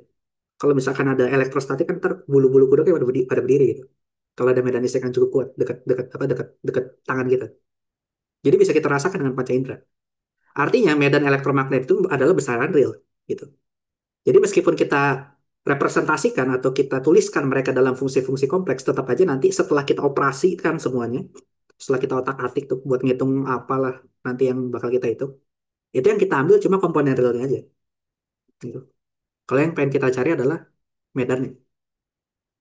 Kalau misalkan ada elektrostatik kan ntar bulu-bulu kuduknya pada berdiri gitu. Kalau ada medan listrik yang cukup kuat dekat dekat apa dekat tangan kita. Jadi bisa kita rasakan dengan panca indera. Artinya medan elektromagnet itu adalah besaran real gitu. Jadi meskipun kita representasikan atau kita tuliskan mereka dalam fungsi-fungsi kompleks, tetap aja nanti setelah kita operasikan semuanya, setelah kita otak-atik tuh buat ngitung apalah nanti yang bakal kita hitung, itu yang kita ambil cuma komponen realnya aja. Gitu. Kalau yang pengen kita cari adalah medannya.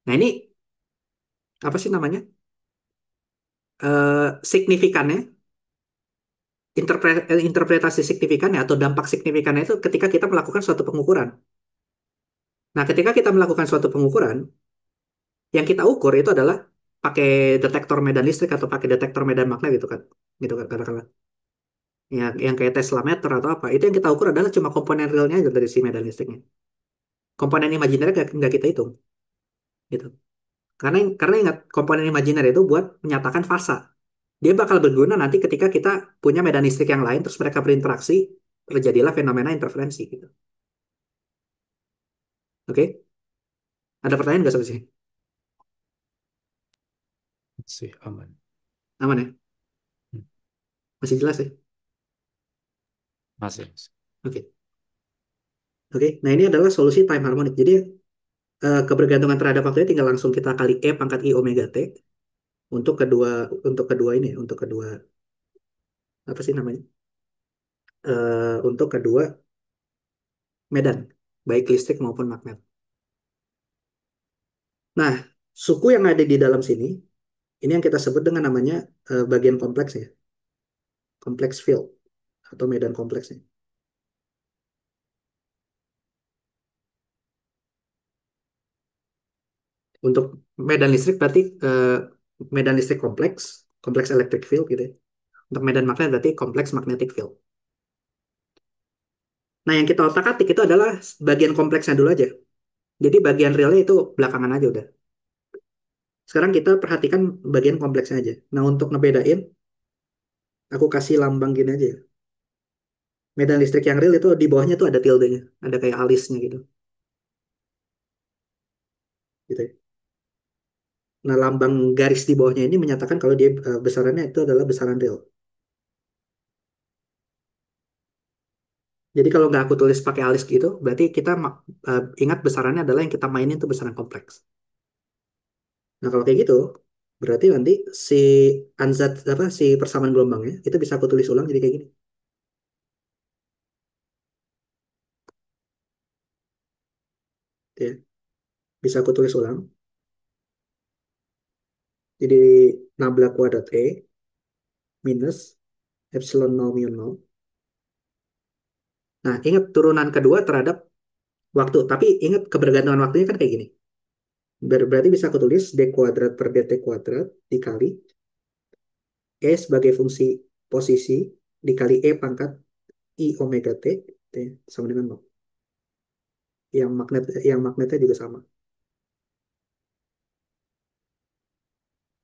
Nah, ini apa sih namanya? Signifikannya, interpretasi signifikannya atau dampak signifikannya itu ketika kita melakukan suatu pengukuran. Nah, ketika kita melakukan suatu pengukuran, yang kita ukur itu adalah pakai detektor medan listrik atau pakai detektor medan magnet gitu kan katakanlah. Yang kayak Tesla meter atau apa, itu yang kita ukur adalah cuma komponen realnya aja dari si medan listriknya. Komponen imajiner nggak kita hitung, gitu. Karena ingat komponen imajiner itu buat menyatakan fasa. Dia bakal berguna nanti ketika kita punya medan listrik yang lain, terus mereka berinteraksi, terjadilah fenomena interferensi gitu. Oke? Ada pertanyaan nggak sampai sini? Sih aman. Aman ya? Hmm. Masih jelas ya? Masih, masih. Oke. Oke. Nah, ini adalah solusi time harmonic. Jadi kebergantungan terhadap waktunya tinggal langsung kita kali E pangkat I omega T untuk kedua ini, untuk kedua apa sih namanya? Untuk kedua medan. baik listrik maupun magnet. Nah, suku yang ada di dalam sini, ini yang kita sebut dengan namanya bagian kompleksnya, kompleks field atau medan kompleksnya. Untuk medan listrik berarti medan listrik kompleks, kompleks electric field gitu ya. Untuk medan magnet berarti kompleks magnetic field. Nah, yang kita otak-atik itu adalah bagian kompleksnya dulu aja. Jadi bagian realnya itu belakangan aja udah. Sekarang kita perhatikan bagian kompleksnya aja. Nah, untuk ngebedain, aku kasih lambang gini aja. Medan listrik yang real itu di bawahnya tuh ada tildenya, ada kayak alisnya gitu. Gitu ya. Nah, lambang garis di bawahnya ini menyatakan kalau dia besarannya itu adalah besaran real. Jadi kalau nggak aku tulis pakai alis gitu, berarti kita ingat besarannya adalah yang kita mainin itu besaran kompleks. Nah, kalau kayak gitu, berarti nanti si ansatz apa si persamaan gelombangnya itu bisa aku tulis ulang jadi kayak gini. Gitu ya. Bisa aku tulis ulang. Jadi nabla kuadrat E minus epsilon 0 mu 0. Nah, ingat turunan kedua terhadap waktu. Tapi ingat kebergantungan waktunya kan kayak gini. Berarti bisa aku tulis d kuadrat per dt kuadrat dikali E sebagai fungsi posisi dikali E pangkat I omega T, T sama dengan 0. Yang magnetnya juga sama.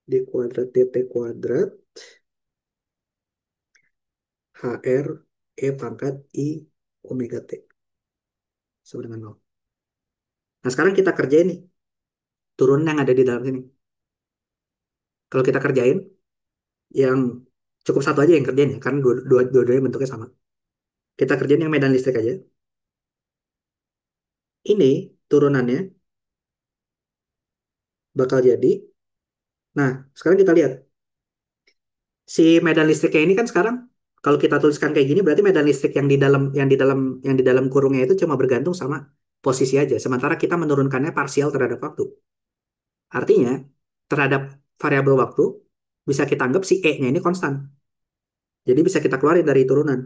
D kuadrat dt kuadrat HR E pangkat I omega T sama dengan 0. Nah, sekarang kita kerjain nih turunan yang ada di dalam sini. Kalau kita kerjain yang cukup satu aja yang kerjain ya, karena dua-duanya bentuknya sama. Kita kerjain yang medan listrik aja. Ini turunannya bakal jadi. Nah, sekarang kita lihat si medan listriknya ini kan sekarang kalau kita tuliskan kayak gini berarti medan listrik yang di dalam kurungnya itu cuma bergantung sama posisi aja. Sementara kita menurunkannya parsial terhadap waktu. Artinya terhadap variabel waktu bisa kita anggap si E-nya ini konstan. Jadi bisa kita keluarin dari turunan.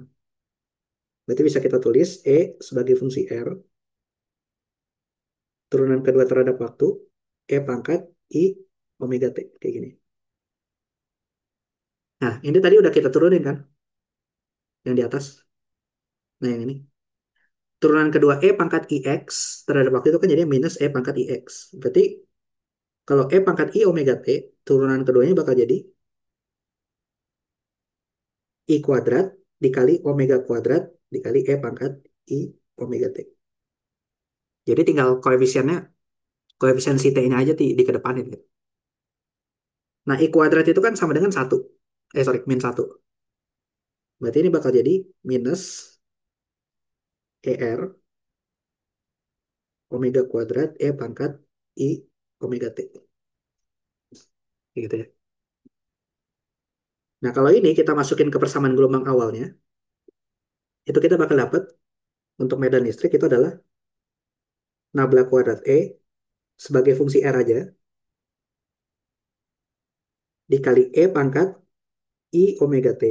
Berarti bisa kita tulis E sebagai fungsi R, turunan kedua terhadap waktu, E pangkat I omega T. Kayak gini. Nah, ini tadi udah kita turunin kan, yang di atas. Nah, yang ini. Turunan kedua E pangkat IX terhadap waktu itu kan jadi minus E pangkat IX. Berarti kalau E pangkat I omega T, turunan keduanya bakal jadi I kuadrat dikali omega kuadrat dikali E pangkat I omega T. Jadi tinggal koefisien si T-nya aja dikedepanin gitu. Nah, I kuadrat itu kan sama dengan satu. Sorry, min 1. Berarti ini bakal jadi minus ER omega kuadrat E pangkat I omega T. Gitu ya. Nah, kalau ini kita masukin ke persamaan gelombang awalnya, itu kita bakal dapat untuk medan listrik itu adalah nabla kuadrat E sebagai fungsi R aja dikali E pangkat I omega T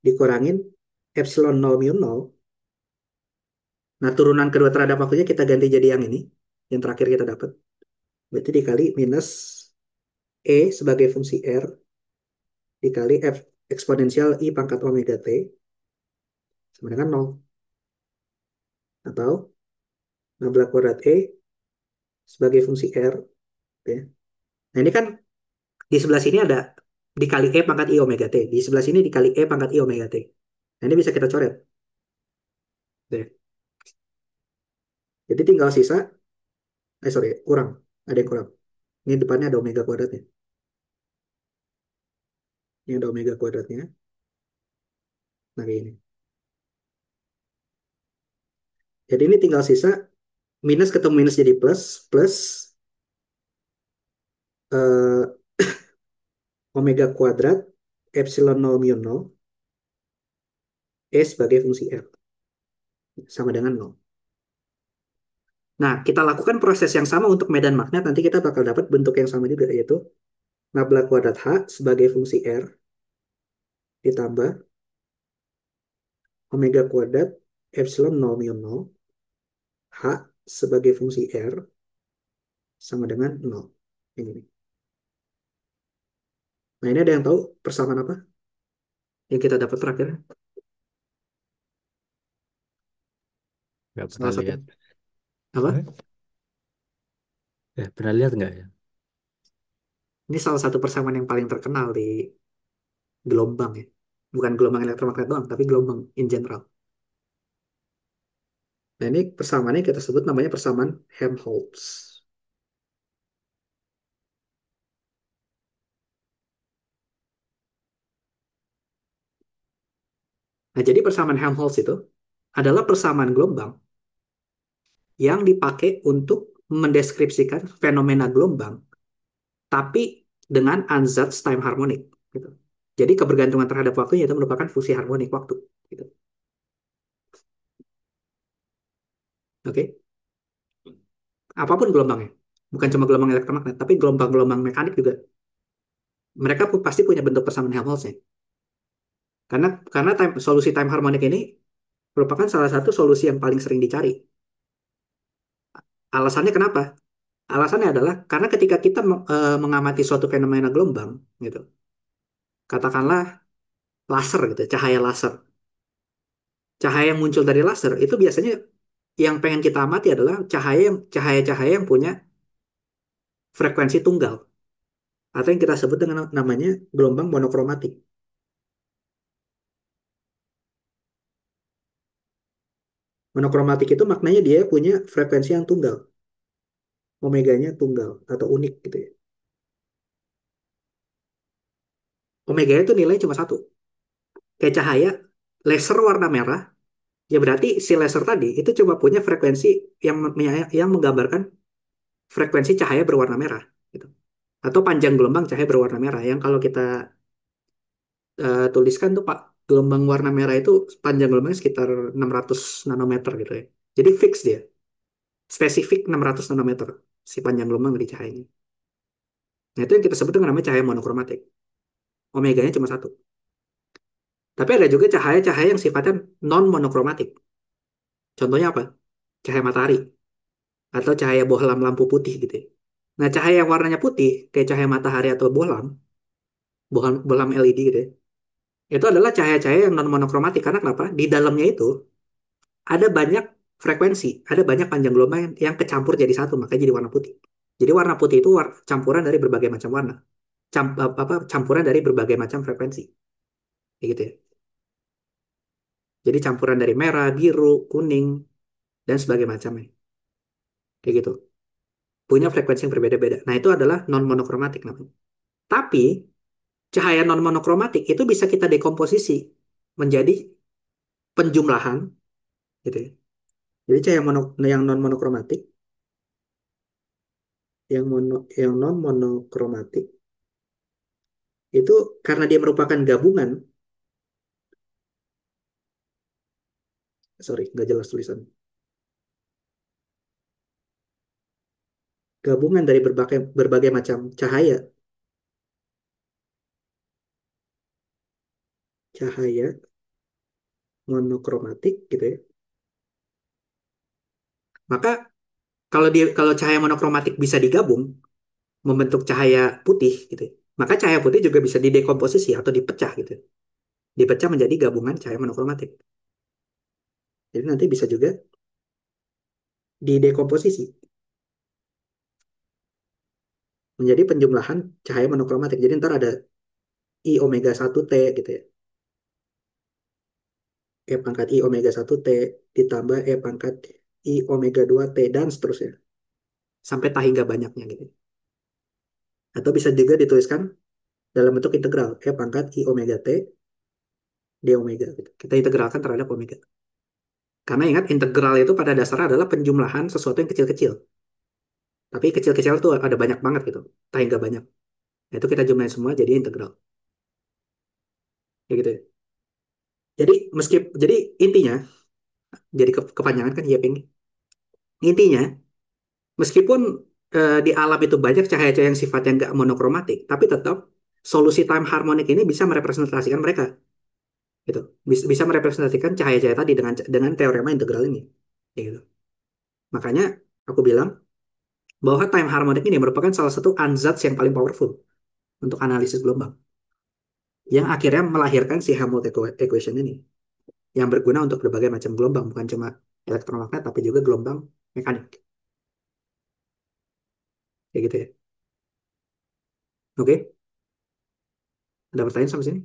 dikurangin epsilon 0 mu 0. Nah, turunan kedua terhadap waktunya kita ganti jadi yang ini, yang terakhir kita dapat. Berarti dikali minus E sebagai fungsi R dikali F eksponensial I pangkat omega T sama dengan 0. Atau nabla kuadrat E sebagai fungsi R. Ya. Nah, ini kan di sebelah sini ada dikali E pangkat I omega T. Di sebelah sini dikali E pangkat I omega T. Nah, ini bisa kita coret. Ya. Jadi tinggal sisa, sorry, kurang. Ada yang kurang. Ini depannya ada omega kuadratnya. Ini ada omega kuadratnya. Nah, kayak ini. Jadi ini tinggal sisa, minus ketemu minus jadi plus, plus eh, omega kuadrat, epsilon 0 mu 0, E sebagai fungsi R. sama dengan nol. Nah, kita lakukan proses yang sama untuk medan magnet, nanti kita bakal dapat bentuk yang sama juga, yaitu nabla kuadrat H sebagai fungsi R ditambah omega kuadrat epsilon nol mu nol H sebagai fungsi R sama dengan nol. Ini nih. Nah, ini ada yang tahu persamaan apa yang kita dapat terakhir? Nggak pernah Salah satu. lihat. Apa? Hmm? Pernah lihat nggak ya? Ini salah satu persamaan yang paling terkenal di gelombang ya. Bukan gelombang elektromagnet doang, tapi gelombang in general. Nah, ini persamaannya kita sebut namanya persamaan Helmholtz. Nah, jadi persamaan Helmholtz itu adalah persamaan gelombang yang dipakai untuk mendeskripsikan fenomena gelombang, tapi dengan ansatz time harmonic. Gitu. Jadi kebergantungan terhadap waktunya itu merupakan fungsi harmonik waktu. Gitu. Oke, apapun gelombangnya, bukan cuma gelombang elektromagnet, tapi gelombang-gelombang mekanik juga, mereka pasti punya bentuk persamaan Helmholtz-nya. Karena solusi time harmonic ini merupakan salah satu solusi yang paling sering dicari. Alasannya kenapa? Alasannya adalah karena ketika kita mengamati suatu fenomena gelombang, gitu, katakanlah laser gitu, cahaya laser. Cahaya yang muncul dari laser itu biasanya yang pengen kita amati adalah cahaya-cahaya yang punya frekuensi tunggal atau yang kita sebut dengan namanya gelombang monokromatik. Monokromatik itu maknanya dia punya frekuensi yang tunggal, omeganya tunggal atau unik gitu ya. Omega itu nilai cuma satu. Kayak cahaya laser warna merah, ya berarti si laser tadi itu cuma punya frekuensi yang menggambarkan frekuensi cahaya berwarna merah gitu. Atau panjang gelombang cahaya berwarna merah yang kalau kita tuliskan tuh Pak, gelombang warna merah itu panjang gelombangnya sekitar 600 nanometer gitu ya. Jadi fix dia, spesifik 600 nanometer si panjang gelombang dari cahayanya. Nah, itu yang kita sebut dengan namanya cahaya monokromatik. Omeganya cuma satu. Tapi ada juga cahaya-cahaya yang sifatnya non monokromatik. Contohnya apa? Cahaya matahari atau cahaya bohlam lampu putih gitu ya. Nah, cahaya yang warnanya putih kayak cahaya matahari atau bohlam LED gitu ya. Itu adalah cahaya-cahaya yang non monokromatik karena kenapa? Di dalamnya itu ada banyak frekuensi, ada banyak panjang gelombang yang kecampur jadi satu, makanya jadi warna putih. Jadi warna putih itu campuran dari berbagai macam warna. Campuran dari berbagai macam frekuensi. Kayak gitu ya. Jadi campuran dari merah, biru, kuning, dan sebagainya macamnya. Kayak gitu. Punya frekuensi yang berbeda-beda. Nah, itu adalah non-monokromatik namanya. Tapi, cahaya non-monokromatik itu bisa kita dekomposisi menjadi penjumlahan, gitu ya. Jadi cahaya yang non-monokromatik, yang non-monokromatik, itu karena dia merupakan gabungan, sorry, nggak jelas tulisan, gabungan dari berbagai berbagai macam cahaya monokromatik, gitu ya. Maka kalau cahaya monokromatik bisa digabung membentuk cahaya putih gitu ya. Maka cahaya putih juga bisa didekomposisi atau dipecah gitu. Dipecah menjadi gabungan cahaya monokromatik. Jadi nanti bisa juga didekomposisi menjadi penjumlahan cahaya monokromatik. Jadi ntar ada I omega 1T gitu ya. E pangkat I omega 1T ditambah E pangkat I omega 2T dan seterusnya. Sampai tak hingga banyaknya gitu. Atau bisa juga dituliskan dalam bentuk integral. E pangkat I omega T D omega gitu. Kita integralkan terhadap omega. Karena ingat integral itu pada dasarnya adalah penjumlahan sesuatu yang kecil-kecil. Tapi kecil-kecil tuh ada banyak banget gitu. Tak hingga banyak. Nah, itu kita jumlahin semua jadi integral. Kayak gitu ya. Jadi intinya Jadi kepanjangan kan Yeping. Intinya, meskipun di alam itu banyak cahaya-cahaya yang sifatnya nggak monokromatik, tapi tetap solusi time harmonic ini bisa merepresentasikan mereka, gitu. Bisa merepresentasikan cahaya-cahaya tadi dengan teorema integral ini, ya gitu. Makanya aku bilang bahwa time harmonic ini merupakan salah satu ansatz yang paling powerful untuk analisis gelombang, yang akhirnya melahirkan si Helmholtz equation ini, yang berguna untuk berbagai macam gelombang, bukan cuma elektromagnet, tapi juga gelombang mekanik, kayak gitu ya. Oke, ada pertanyaan sampai sini?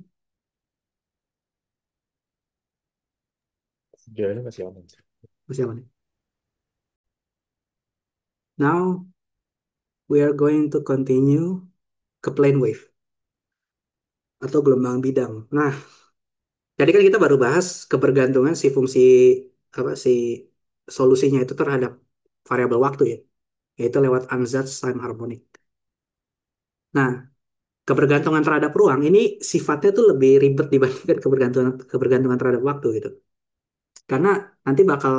Sejauh ini masih aman sih. Masih aman ya? Now we are going to continue ke plane wave atau gelombang bidang. Nah, tadi kan kita baru bahas kebergantungan si fungsi apa si solusinya itu terhadap variabel waktu ya, yaitu lewat ansatz time harmonic. Nah, kebergantungan terhadap ruang ini sifatnya tuh lebih ribet dibandingkan kebergantungan terhadap waktu gitu. Karena nanti bakal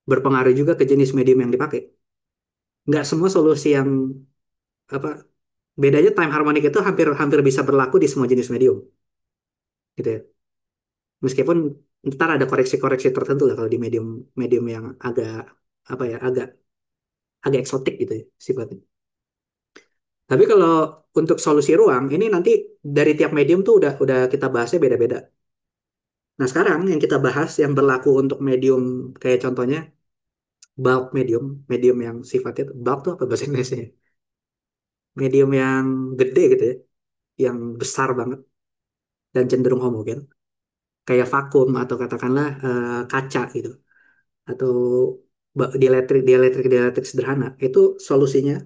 berpengaruh juga ke jenis medium yang dipakai. Nggak semua solusi yang apa bedanya time harmonic itu hampir hampir bisa berlaku di semua jenis medium gitu ya. Meskipun ntar ada koreksi-koreksi tertentu lah kalau di medium medium yang agak apa ya agak agak eksotik gitu ya sifatnya. Tapi kalau untuk solusi ruang ini nanti dari tiap medium tuh udah kita bahasnya beda-beda. Nah sekarang yang kita bahas yang berlaku untuk medium kayak contohnya bulk medium, medium yang sifatnya bulk tuh apa bahasa Indonesia? Medium yang gede gitu ya, yang besar banget dan cenderung homogen, kayak vakum atau katakanlah kaca gitu, atau dieletrik sederhana. Itu solusinya,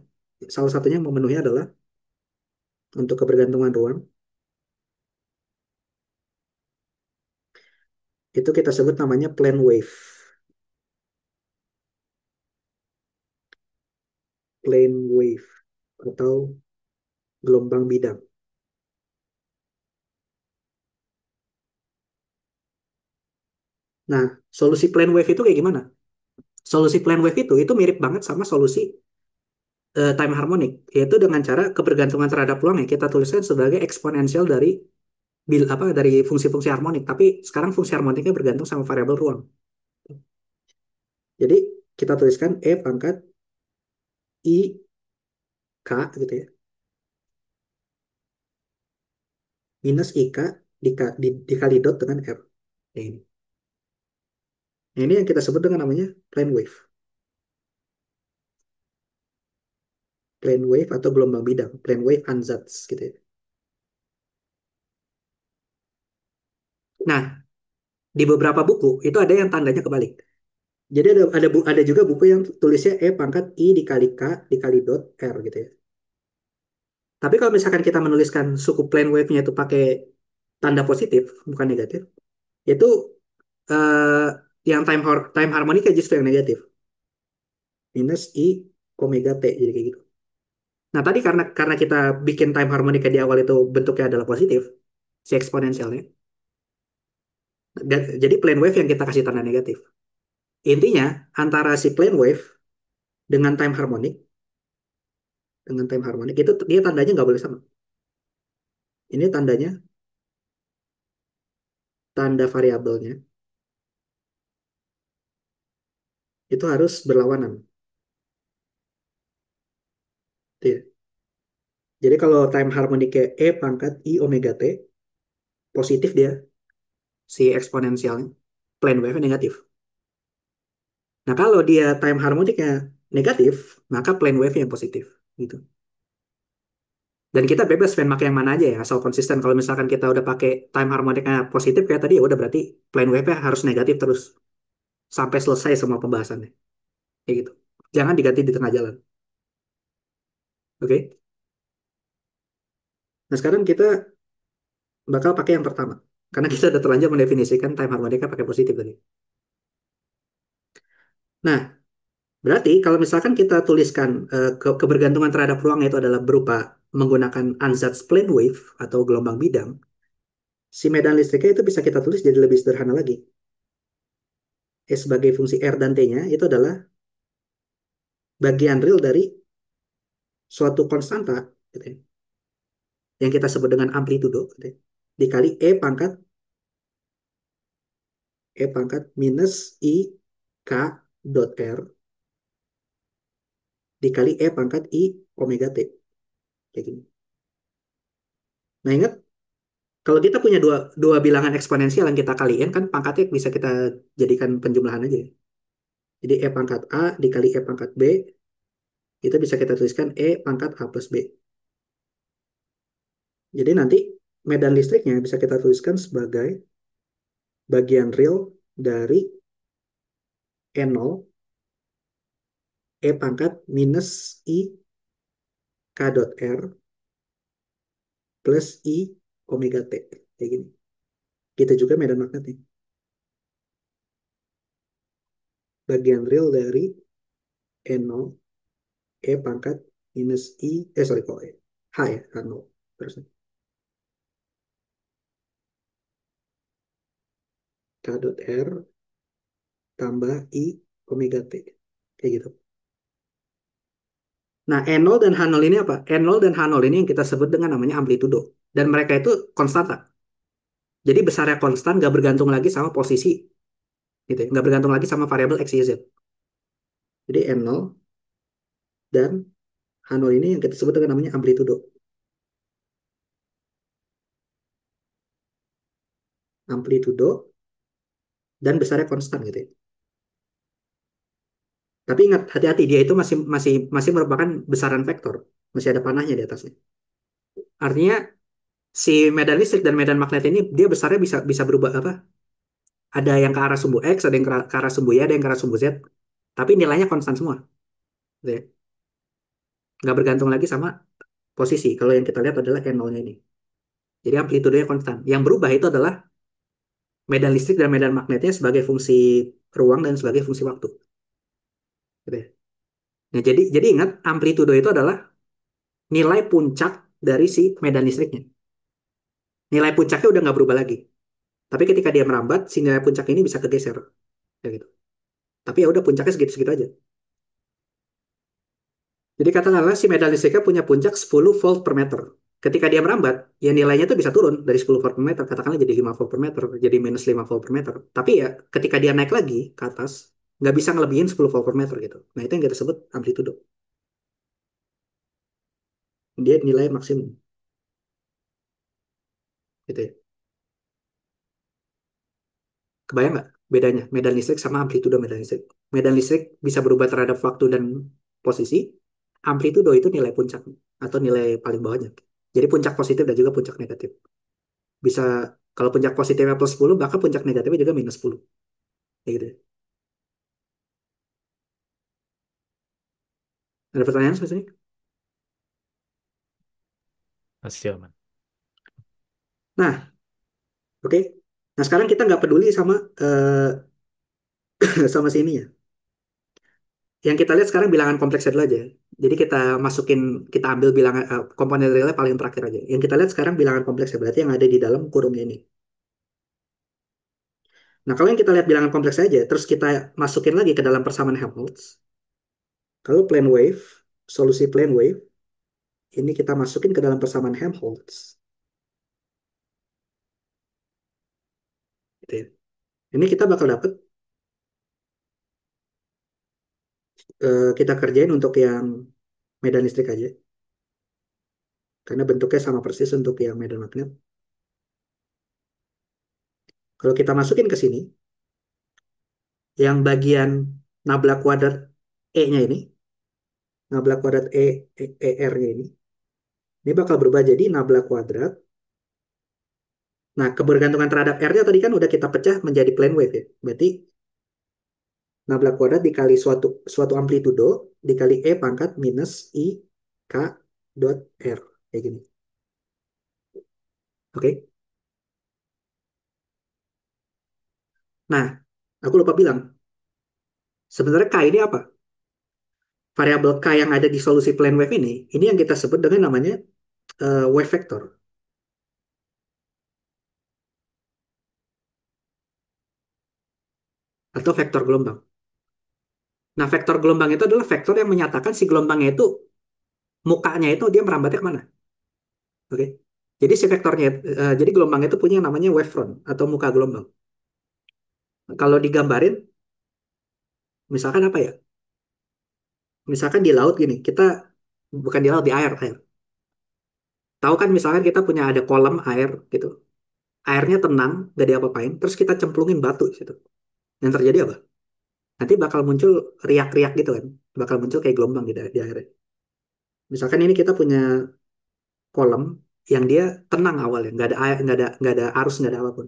salah satunya yang memenuhi adalah untuk kebergantungan ruang. Itu kita sebut namanya plane wave, plane wave atau gelombang bidang. Nah, solusi plane wave itu kayak gimana? Solusi plane wave itu mirip banget sama solusi time harmonic, yaitu dengan cara kebergantungan terhadap ruang yang kita tuliskan sebagai eksponensial dari dari fungsi-fungsi harmonik, tapi sekarang fungsi harmoniknya bergantung sama variabel ruang. Jadi kita tuliskan E pangkat I K gitu ya, minus IK dikali dot dengan R. Nah, ini. Nah, ini yang kita sebut dengan namanya plane wave. Plane wave atau gelombang bidang. Plane wave ansatz gitu ya. Nah, di beberapa buku itu ada yang tandanya kebalik. Jadi ada juga buku yang tulisnya E pangkat I dikali K dikali dot R gitu ya. Tapi kalau misalkan kita menuliskan suku plane wave-nya itu pakai tanda positif, bukan negatif, itu eh, yang time harmonika justru yang negatif. Minus I omega T, jadi kayak gitu. Nah, tadi karena kita bikin time harmonika di awal itu bentuknya adalah positif, si eksponensialnya. Jadi plane wave yang kita kasih tanda negatif. Intinya, antara si plane wave dengan time harmonic, itu dia tandanya nggak boleh sama. Ini tandanya, tanda variabelnya itu harus berlawanan. Gitu ya. Jadi kalau time harmoniknya E pangkat I omega T, positif dia, si eksponensialnya. Plane wave negatif. Nah, kalau dia time harmoniknya negatif, maka plane wave yang positif. Gitu. Dan kita bebas pengen pakai yang mana aja ya, asal konsisten. Kalau misalkan kita udah pakai time harmoniknya positif kayak tadi, ya udah berarti plane wave-nya harus negatif terus sampai selesai semua pembahasannya. Kayak gitu. Jangan diganti di tengah jalan. Oke? Nah, sekarang kita bakal pakai yang pertama. Karena kita udah terlanjur mendefinisikan time harmonika pakai positif tadi. Nah, berarti kalau misalkan kita tuliskan kebergantungan terhadap ruang itu adalah berupa menggunakan ansatz plane wave atau gelombang bidang, si medan listriknya itu bisa kita tulis jadi lebih sederhana lagi. sebagai fungsi R dan T-nya itu adalah bagian real dari suatu konstanta gitu ya, yang kita sebut dengan amplitudo gitu ya, dikali E pangkat minus I K dot R dikali E pangkat I omega T. Kayak gini. Nah ingat, kalau kita punya dua, dua bilangan eksponensial yang kita kaliin, kan pangkatnya bisa kita jadikan penjumlahan aja ya. Jadi E pangkat A dikali E pangkat B, itu bisa kita tuliskan E pangkat A plus B. Jadi nanti medan listriknya bisa kita tuliskan sebagai bagian real dari E0 E pangkat minus I K dot R plus I omega T. Kayak gini. Kita juga medan magnetnya. Bagian real dari E0 E pangkat minus I, sorry kok H ya, H0. Terus K dot R tambah I omega T. Kayak gitu. Nah, E0 dan H0 ini apa? E0 dan H0 ini yang kita sebut dengan namanya amplitudo. Dan mereka itu konstanta. Jadi besarnya konstan, nggak bergantung lagi sama posisi. Gitu ya. Nggak bergantung lagi sama variabel X, Y, Z. Jadi E0 dan H0 ini yang kita sebut dengan namanya amplitudo. Amplitudo dan besarnya konstan gitu ya. Tapi ingat, hati-hati, dia itu masih masih masih merupakan besaran vektor. Masih ada panahnya di atasnya. Artinya si medan listrik dan medan magnet ini dia besarnya bisa bisa berubah apa? Ada yang ke arah sumbu X, ada yang ke arah sumbu Y, ada yang ke arah sumbu Z. Tapi nilainya konstan semua. Gitu ya. Nggak bergantung lagi sama posisi. Kalau yang kita lihat adalah N0-nya ini. Jadi amplitudenya konstan. Yang berubah itu adalah medan listrik dan medan magnetnya sebagai fungsi ruang dan sebagai fungsi waktu. Gitu ya. Nah, jadi ingat amplitudo itu adalah nilai puncak dari si medan listriknya. Nilai puncaknya udah nggak berubah lagi. Tapi ketika dia merambat, si nilai puncak ini bisa kegeser. Kayak gitu. Tapi ya udah puncaknya segitu-segitu aja. Jadi katakanlah si medan listriknya punya puncak 10 volt per meter. Ketika dia merambat, ya nilainya tuh bisa turun dari 10 volt per meter, katakanlah jadi 5 volt per meter, jadi minus 5 volt per meter. Tapi ya ketika dia naik lagi ke atas, nggak bisa ngelebihin 10 volt per meter gitu. Nah itu yang kita sebut amplitudo. Dia nilai maksimum. Gitu ya. Kebayang nggak bedanya medan listrik sama amplitudo medan listrik? Medan listrik bisa berubah terhadap waktu dan posisi. Amplitudo itu nilai puncak atau nilai paling bawahnya. Jadi puncak positif dan juga puncak negatif. Bisa kalau puncak positifnya plus 10, bahkan puncak negatifnya juga minus 10. Kayak gitu. Ada pertanyaan seperti ini? Masih aman. Nah, oke. Nah, sekarang kita nggak peduli sama sama sini ya. Yang kita lihat sekarang bilangan kompleksnya dulu aja. Jadi kita masukin, kita ambil bilangan komponen realnya paling terakhir aja. Yang kita lihat sekarang bilangan kompleksnya berarti yang ada di dalam kurungnya ini. Nah, kalau yang kita lihat bilangan kompleks aja, terus kita masukin lagi ke dalam persamaan Helmholtz. Kalau plane wave, solusi plane wave, ini kita masukin ke dalam persamaan Helmholtz. Gitu ya. Ini kita bakal dapat, kita kerjain untuk yang medan listrik aja. Karena bentuknya sama persis untuk yang medan magnet. Kalau kita masukin ke sini, yang bagian nabla kuadrat E-nya ini, nabla kuadrat R-nya ini bakal berubah jadi nabla kuadrat. Nah, kebergantungan terhadap R-nya tadi kan udah kita pecah menjadi plane wave ya. Berarti nabla kuadrat dikali suatu suatu amplitudo dikali E pangkat minus I K dot R. Kayak gini. Oke. Nah, aku lupa bilang. Sebenarnya K ini apa? Variabel K yang ada di solusi plane wave ini yang kita sebut dengan namanya wave vector. atau vektor gelombang. Nah, vektor gelombang itu adalah vektor yang menyatakan si gelombangnya itu mukanya itu dia merambatnya kemana. Oke. Jadi si vektornya, jadi gelombang itu punya yang namanya wavefront atau muka gelombang. Kalau digambarin, misalkan apa ya? Misalkan di laut gini, kita bukan di laut, di air, air. Tahu kan misalkan kita punya ada kolam air gitu. Airnya tenang, gak diapa-apain, terus kita cemplungin batu di situ. Yang terjadi apa? Nanti bakal muncul riak-riak gitu kan. Bakal muncul kayak gelombang di air. Misalkan ini kita punya kolam yang dia tenang awalnya, nggak ada air, nggak ada arus, nggak ada apapun.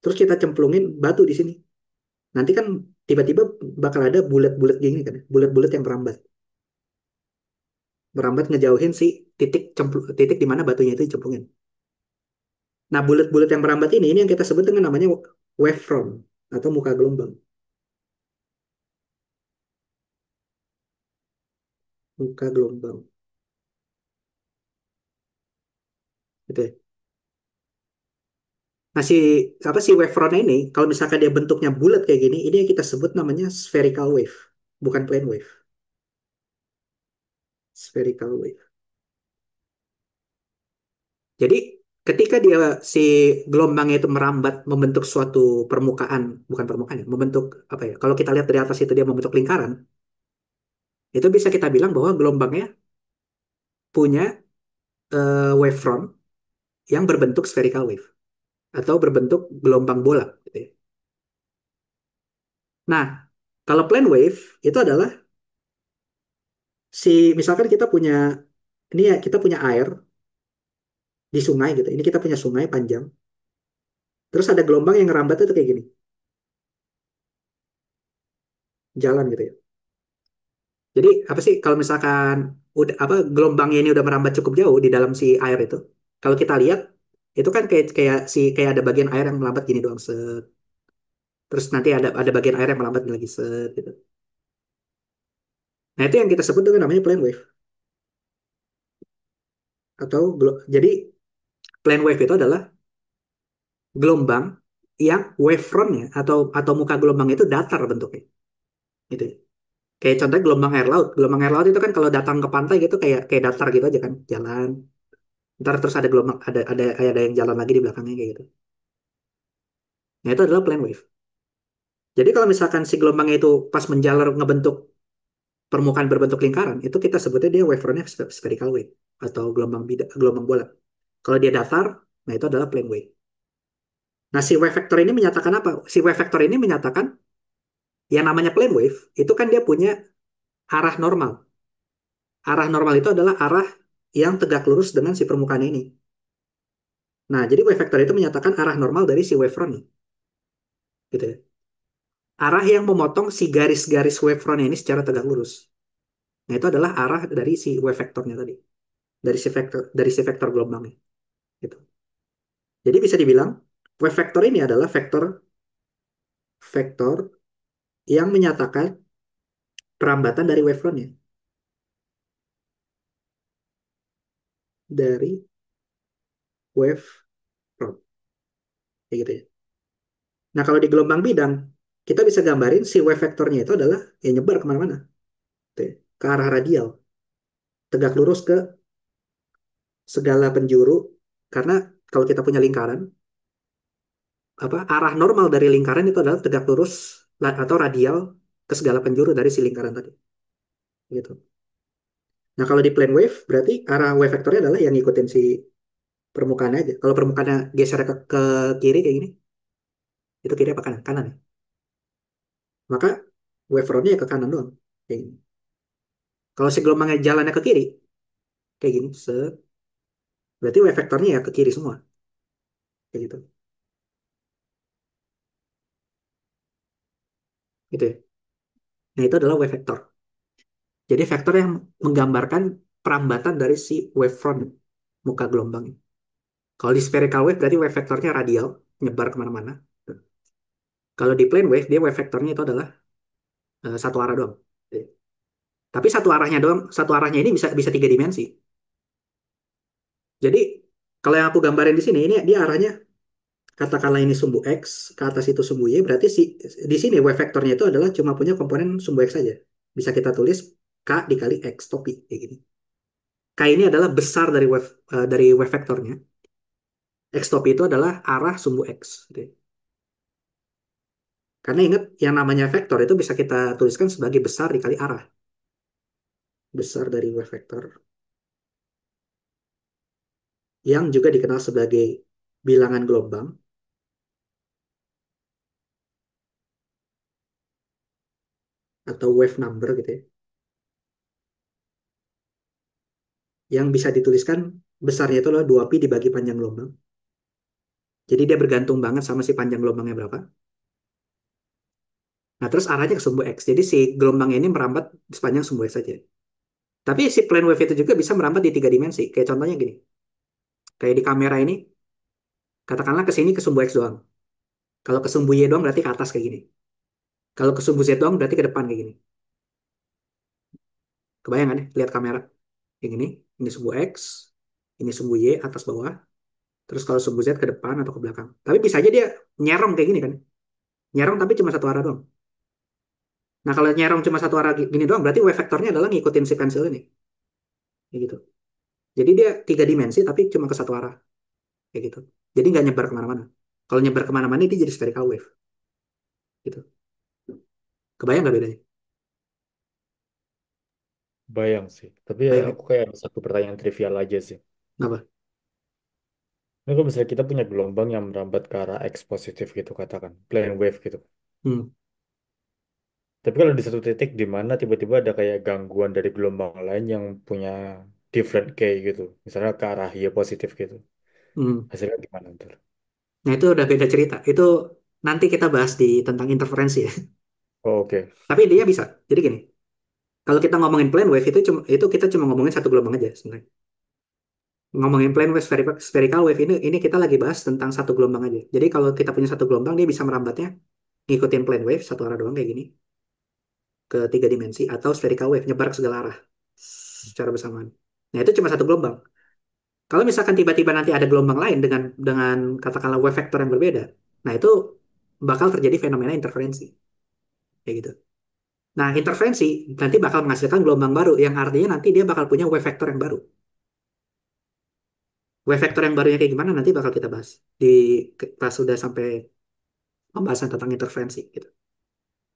Terus kita cemplungin batu di sini. Nanti kan tiba-tiba bakal ada bulat-bulat gini kan, bulat-bulat yang merambat, merambat ngejauhin si titik di mana batunya itu dicemplungin. Nah, bulat-bulat yang merambat ini yang kita sebut dengan namanya wavefront atau muka gelombang. Muka gelombang. Gitu ya. Nah, apa si wavefront ini, kalau misalkan dia bentuknya bulat kayak gini, ini yang kita sebut namanya spherical wave, bukan plane wave. Spherical wave. Jadi ketika dia si gelombangnya itu merambat membentuk suatu permukaan, bukan permukaan ya, membentuk apa ya? Kalau kita lihat dari atas itu dia membentuk lingkaran, itu bisa kita bilang bahwa gelombangnya punya wavefront yang berbentuk spherical wave atau berbentuk gelombang bola gitu ya. Nah, kalau plane wave itu adalah si misalkan kita punya ini ya kita punya air di sungai gitu. Ini kita punya sungai panjang. Terus ada gelombang yang ngerambat itu kayak gini, jalan gitu ya. Jadi apa sih kalau misalkan udah apa gelombangnya ini udah merambat cukup jauh di dalam si air itu. Kalau kita lihat itu kan kayak kayak ada bagian air yang melambat gini doang set. Terus nanti ada bagian air yang melambat lagi set gitu. Nah, itu yang kita sebut dengan namanya plane wave atau jadi plane wave itu adalah gelombang yang wavefrontnya atau muka gelombang itu datar bentuknya gitu ya. Kayak contohnya gelombang air laut. Gelombang air laut itu kan kalau datang ke pantai gitu kayak kayak datar gitu aja kan, jalan. Ntar terus ada gelombang ada yang jalan lagi di belakangnya kayak gitu. Nah, itu adalah plane wave. Jadi kalau misalkan si gelombangnya itu pas menjalar ngebentuk permukaan berbentuk lingkaran, itu kita sebutnya dia wavefrontnya spherical wave atau gelombang bola. Kalau dia datar, nah itu adalah plane wave. Nah, si wave vector ini menyatakan apa? Si wave vector ini menyatakan yang namanya plane wave itu kan dia punya arah normal. Arah normal itu adalah arah yang tegak lurus dengan si permukaan ini. Nah, jadi wave vector itu menyatakan arah normal dari si wavefront, gitu ya. Arah yang memotong si garis-garis wavefront ini secara tegak lurus. Nah, itu adalah arah dari si wave vectornya tadi, dari si vektor gelombangnya, gitu. Jadi bisa dibilang wave vector ini adalah vektor yang menyatakan perambatan dari wavefrontnya, dari wavefront, kayak gitu ya. Nah, kalau di gelombang bidang, kita bisa gambarin si wave vectornya itu adalah ya nyebar kemana-mana, gitu ya, ke arah radial, tegak lurus ke segala penjuru, karena kalau kita punya lingkaran, apa arah normal dari lingkaran itu adalah tegak lurus atau radial ke segala penjuru dari si lingkaran tadi, gitu. Nah, kalau di plane wave berarti arah wave vectornya adalah yang ngikutin si permukaan aja. Kalau permukaannya geser ke kiri kayak gini, itu kiri apa kanan? Kanan ya. Maka wave frontnya ya ke kanan doang, kayak gini. Kalau si gelombangnya jalannya ke kiri, kayak gini, berarti wave vectornya ya ke kiri semua, kayak gitu. Gitu ya. Nah, itu adalah wave vector. Jadi vektor yang menggambarkan perambatan dari si wavefront, muka gelombang. Kalau di spherical wave berarti wave vektornya radial, nyebar kemana-mana. Kalau di plane wave, dia wave vektornya itu adalah satu arah doang. Tapi satu arahnya doang, satu arahnya ini bisa bisa tiga dimensi. Jadi kalau yang aku gambarin di sini, ini dia arahnya katakanlah ini sumbu X, ke atas itu sumbu Y, berarti di sini wave vektornya itu adalah cuma punya komponen sumbu X saja. Bisa kita tulis K dikali X topi, kayak gini. K ini adalah besar dari wave vektornya. X topi itu adalah arah sumbu X. Gitu ya. Karena ingat, yang namanya vektor itu bisa kita tuliskan sebagai besar dikali arah. Besar dari wave vektor. Yang juga dikenal sebagai bilangan gelombang atau wave number gitu ya. Yang bisa dituliskan besarnya itu adalah 2pi dibagi panjang gelombang. Jadi dia bergantung banget sama si panjang gelombangnya berapa. Nah, terus arahnya ke sumbu X. Jadi si gelombang ini merambat sepanjang sumbu X saja. Tapi si plane wave itu juga bisa merambat di 3 dimensi. Kayak contohnya gini. Kayak di kamera ini, katakanlah ke sini ke sumbu X doang. Kalau ke sumbu Y doang berarti ke atas kayak gini. Kalau ke sumbu Z doang berarti ke depan kayak gini. Kebayang kan ya? Lihat kamera. Yang ini sumbu X, ini sumbu Y atas bawah. Terus kalau sumbu Z ke depan atau ke belakang. Tapi bisa aja dia nyerong kayak gini kan. Nyerong tapi cuma satu arah doang. Nah, kalau nyerong cuma satu arah gini doang, berarti wave vektornya adalah ngikutin si pensil ini. Kayak gitu. Jadi dia 3 dimensi tapi cuma ke satu arah. Kayak gitu. Jadi nggak nyebar kemana-mana. Kalau nyebar kemana-mana dia jadi spherical wave. Gitu. Kebayang nggak bedanya? Bayang sih. Tapi ya Bayang ya? aku kayak ada satu pertanyaan trivial aja sih. Kenapa? Ini kalau misalnya kita punya gelombang yang merambat ke arah X positif gitu katakan, plane wave gitu. Hmm. Tapi kalau di satu titik di mana tiba-tiba ada kayak gangguan dari gelombang lain yang punya different K gitu. Misalnya ke arah Y positif gitu. Hmm. Hasilnya gimana ntar? Nah, itu udah beda cerita. Itu nanti kita bahas di tentang interferensi ya. Oh, oke. Tapi dia bisa. Jadi gini, kalau kita ngomongin plane wave itu kita cuma ngomongin satu gelombang aja sebenarnya. Ngomongin plane wave spherical wave ini kita lagi bahas tentang satu gelombang aja. Jadi kalau kita punya satu gelombang dia bisa merambatnya ngikutin plane wave satu arah doang kayak gini ke 3 dimensi atau spherical wave nyebar ke segala arah secara bersamaan. Nah, itu cuma satu gelombang. Kalau misalkan tiba-tiba nanti ada gelombang lain dengan katakanlah wave vector yang berbeda, nah itu bakal terjadi fenomena interferensi kayak gitu. Nah, interferensi nanti bakal menghasilkan gelombang baru yang artinya nanti dia bakal punya wave vector yang baru. Wave vector yang barunya kayak gimana nanti bakal kita bahas di pas sudah sampai pembahasan tentang interferensi gitu.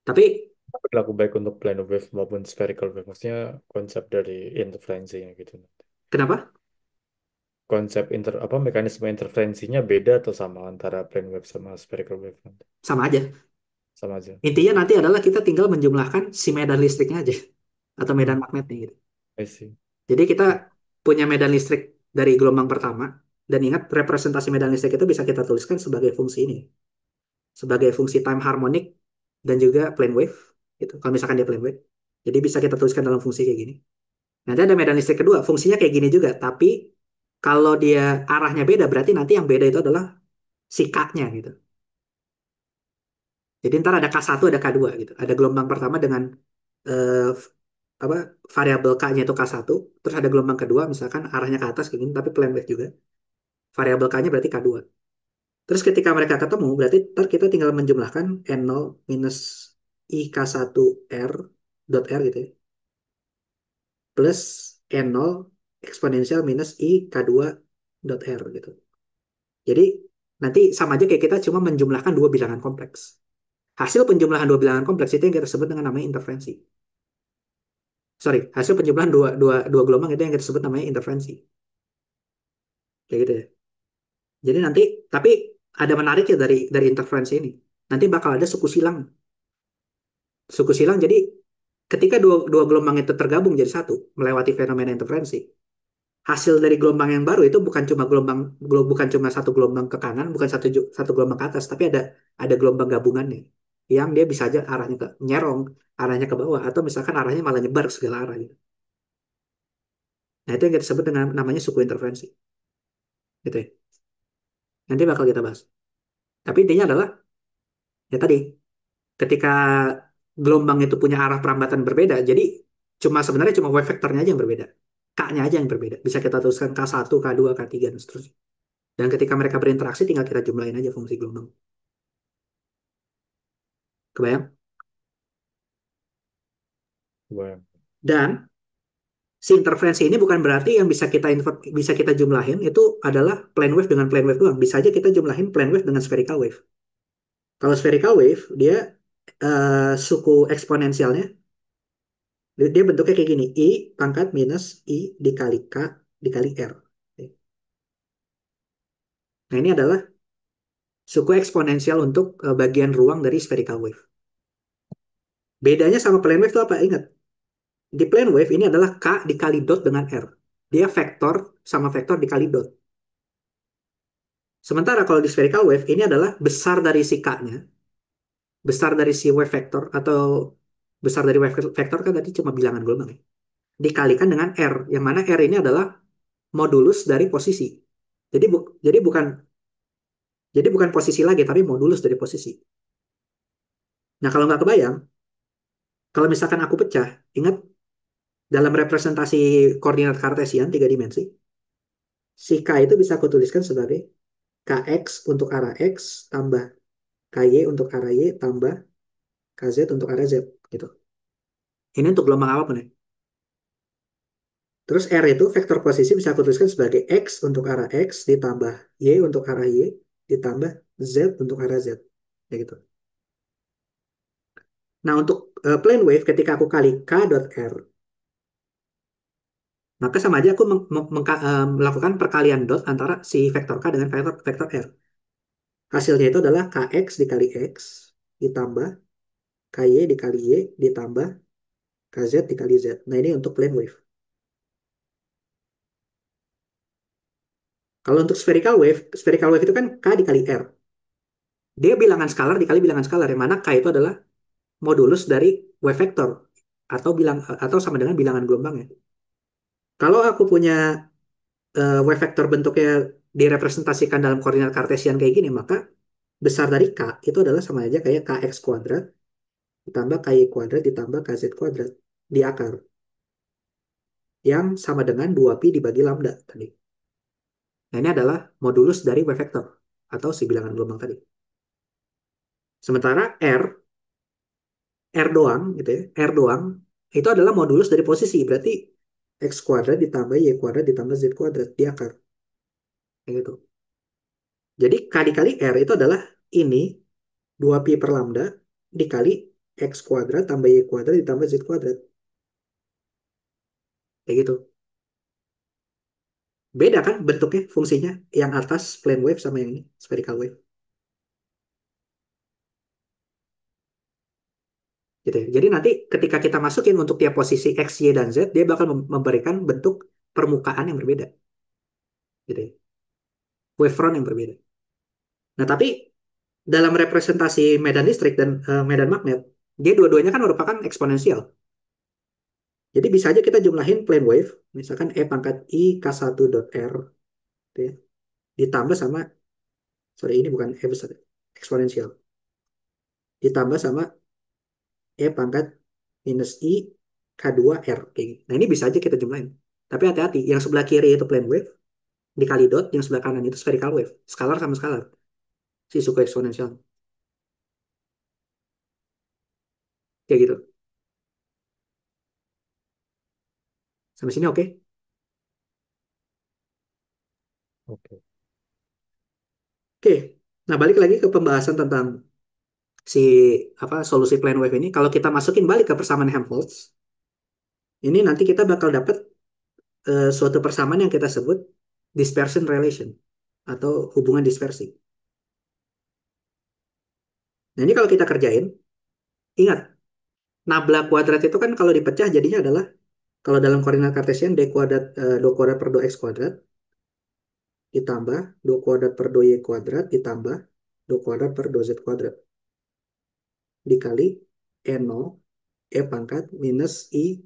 Tapi Berlaku baik untuk plane wave maupun spherical wave. Maksudnya konsep dari interferensinya gitu. kenapa? Konsep apa mekanisme interferensinya beda atau sama antara plane wave sama spherical wave nanti? Sama aja. Sama aja. Intinya Oke. nanti adalah kita tinggal menjumlahkan si medan listriknya aja atau medan Hmm, magnetnya gitu. I see. Jadi kita Oke. punya medan listrik dari gelombang pertama dan ingat representasi medan listrik itu bisa kita tuliskan sebagai fungsi ini, sebagai fungsi time harmonic dan juga plane wave gitu. Kalau misalkan dia plane wave. Jadi bisa kita tuliskan dalam fungsi kayak gini. Nanti ada medan listrik kedua, fungsinya kayak gini juga, tapi kalau dia arahnya beda berarti nanti yang beda itu adalah si K-nya gitu. Jadi ntar ada K1, ada K2 gitu. Ada gelombang pertama dengan eh, apa variabel K-nya itu K1, terus ada gelombang kedua misalkan arahnya ke atas kayak gini tapi plane wave juga. Variabel K-nya berarti K2. Terus ketika mereka ketemu berarti ntar kita tinggal menjumlahkan N0 minus I K1 R dot R gitu ya. Plus N0 eksponensial minus I K2 dot R gitu. Jadi nanti sama aja kayak kita cuma menjumlahkan dua bilangan kompleks. Hasil penjumlahan dua bilangan kompleks itu yang kita sebut dengan namanya interferensi. Sorry, hasil penjumlahan dua gelombang itu yang kita sebut namanya interferensi. Kayak gitu ya. Jadi nanti, tapi ada menariknya dari interferensi ini. Nanti bakal ada suku silang. Suku silang jadi ketika dua gelombang itu tergabung jadi satu, melewati fenomena interferensi, hasil dari gelombang yang baru itu bukan cuma bukan cuma satu gelombang ke kanan, bukan satu gelombang ke atas, tapi ada gelombang gabungannya yang dia bisa aja arahnya ke nyerong, arahnya ke bawah, atau misalkan arahnya malah nyebar ke segala arah gitu. Nah, itu yang kita sebut dengan namanya suku interferensi. Gitu ya. Nanti bakal kita bahas. Tapi intinya adalah, ya tadi, ketika gelombang itu punya arah perambatan berbeda, jadi sebenarnya cuma wave vektornya aja yang berbeda. K-nya aja yang berbeda. Bisa kita tuliskan K1, K2, K3, dan seterusnya. Dan ketika mereka berinteraksi, tinggal kita jumlahin aja fungsi gelombang. Kebayang? Kebayang. Dan si interferensi ini bukan berarti yang bisa kita jumlahin itu adalah plane wave dengan plane wave doang. Bisa aja kita jumlahin plane wave dengan spherical wave. Kalau spherical wave, dia suku eksponensialnya, dia bentuknya kayak gini. I pangkat minus I dikali K dikali R. Nah, ini adalah suku eksponensial untuk bagian ruang dari spherical wave. Bedanya sama plane wave itu apa? Ingat, di plane wave ini adalah K dikali dot dengan R. Dia vektor sama vektor dikali dot. Sementara kalau di spherical wave ini adalah besar dari si K-nya, besar dari si wave vector atau besar dari wave vector kan tadi cuma bilangan gelombang ya. Dikalikan dengan R, yang mana R ini adalah modulus dari posisi. Jadi bu, jadi bukan jadi bukan posisi lagi tapi modulus dari posisi. Nah, kalau nggak kebayang, kalau misalkan aku pecah, ingat dalam representasi koordinat kartesian tiga dimensi, si K itu bisa aku tuliskan sebagai Kx untuk arah X tambah Ky untuk arah Y tambah Kz untuk arah Z gitu. Ini untuk gelombang apapun ya. Terus R itu vektor posisi bisa aku tuliskan sebagai X untuk arah X ditambah Y untuk arah Y ditambah Z untuk arah Z. Ya gitu. Nah, untuk plane wave ketika aku kali K dot R, maka sama aja aku melakukan perkalian dot antara si vektor K dengan vektor R. Hasilnya itu adalah Kx dikali X ditambah Ky dikali Y ditambah Kz dikali Z. Nah, ini untuk plane wave. Kalau untuk spherical wave itu kan K dikali R. Dia bilangan skalar dikali bilangan skalar, yang mana K itu adalah modulus dari wave vector atau sama dengan bilangan gelombangnya. Kalau aku punya wave vector bentuknya direpresentasikan dalam koordinat kartesian kayak gini, maka besar dari K itu adalah sama aja kayak Kx kuadrat ditambah Ky kuadrat ditambah Kz kuadrat di akar, yang sama dengan 2pi dibagi lambda tadi. Nah, ini adalah modulus dari wave vector atau si bilangan gelombang tadi. Sementara R doang gitu ya, R doang itu adalah modulus dari posisi, berarti X kuadrat ditambah Y kuadrat ditambah Z kuadrat di akar. Kayak gitu. Jadi K dikali R itu adalah ini 2pi per lambda dikali X kuadrat tambah Y kuadrat ditambah Z kuadrat. Kayak gitu. Beda kan bentuknya, fungsinya. Yang atas plane wave sama yang ini, spherical wave. Gitu ya. Jadi nanti ketika kita masukin untuk tiap posisi X, Y, dan Z, dia bakal memberikan bentuk permukaan yang berbeda. Gitu ya. Wavefront yang berbeda. Nah, tapi dalam representasi medan listrik dan medan magnet, dia dua-duanya kan merupakan eksponensial. Jadi bisa aja kita jumlahin plane wave, misalkan E pangkat I K1 dot R, gitu ya, ditambah sama, sorry ini bukan E besar, eksponensial, ditambah sama E pangkat minus I K2 R, kayak gitu. Nah, ini bisa aja kita jumlahin. Tapi hati-hati, yang sebelah kiri itu plane wave, dikali dot, yang sebelah kanan itu spherical wave. Skalar sama skalar, si suku eksponensial. Kayak gitu. Sampai sini oke? Oke. Oke. Nah, balik lagi ke pembahasan tentang si solusi plane wave ini. Kalau kita masukin balik ke persamaan Helmholtz, ini nanti kita bakal dapat suatu persamaan yang kita sebut dispersion relation atau hubungan dispersi. Nah, ini kalau kita kerjain, ingat, nabla kuadrat itu kan kalau dipecah jadinya adalah, kalau dalam koordinat kartesian d kuadrat 2 kuadrat per 2x kuadrat ditambah 2 kuadrat per 2y kuadrat ditambah 2 kuadrat per 2z kuadrat dikali n0 e pangkat minus i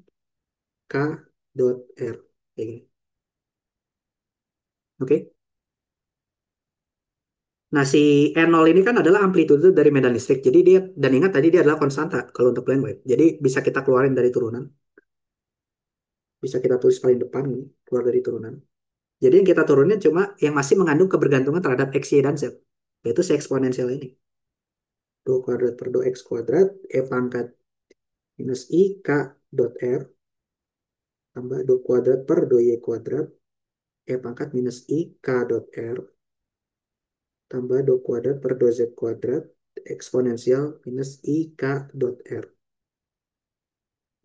k dot r. Kayak gini. Oke. Nah, si n0 ini kan adalah amplitude dari medan listrik. Jadi dia, dan ingat tadi dia adalah konstanta kalau untuk plane wave. Jadi bisa kita keluarin dari turunan. Bisa kita tulis paling depan, keluar dari turunan. Jadi yang kita turunin cuma yang masih mengandung kebergantungan terhadap X, Y, dan Z. Yaitu si eksponensial ini. 2 kuadrat per 2X kuadrat, E pangkat minus I, K dot R, tambah 2 kuadrat per 2Y kuadrat, E pangkat minus I, K dot R, tambah 2 kuadrat per 2Z kuadrat, eksponensial minus I, K dot R.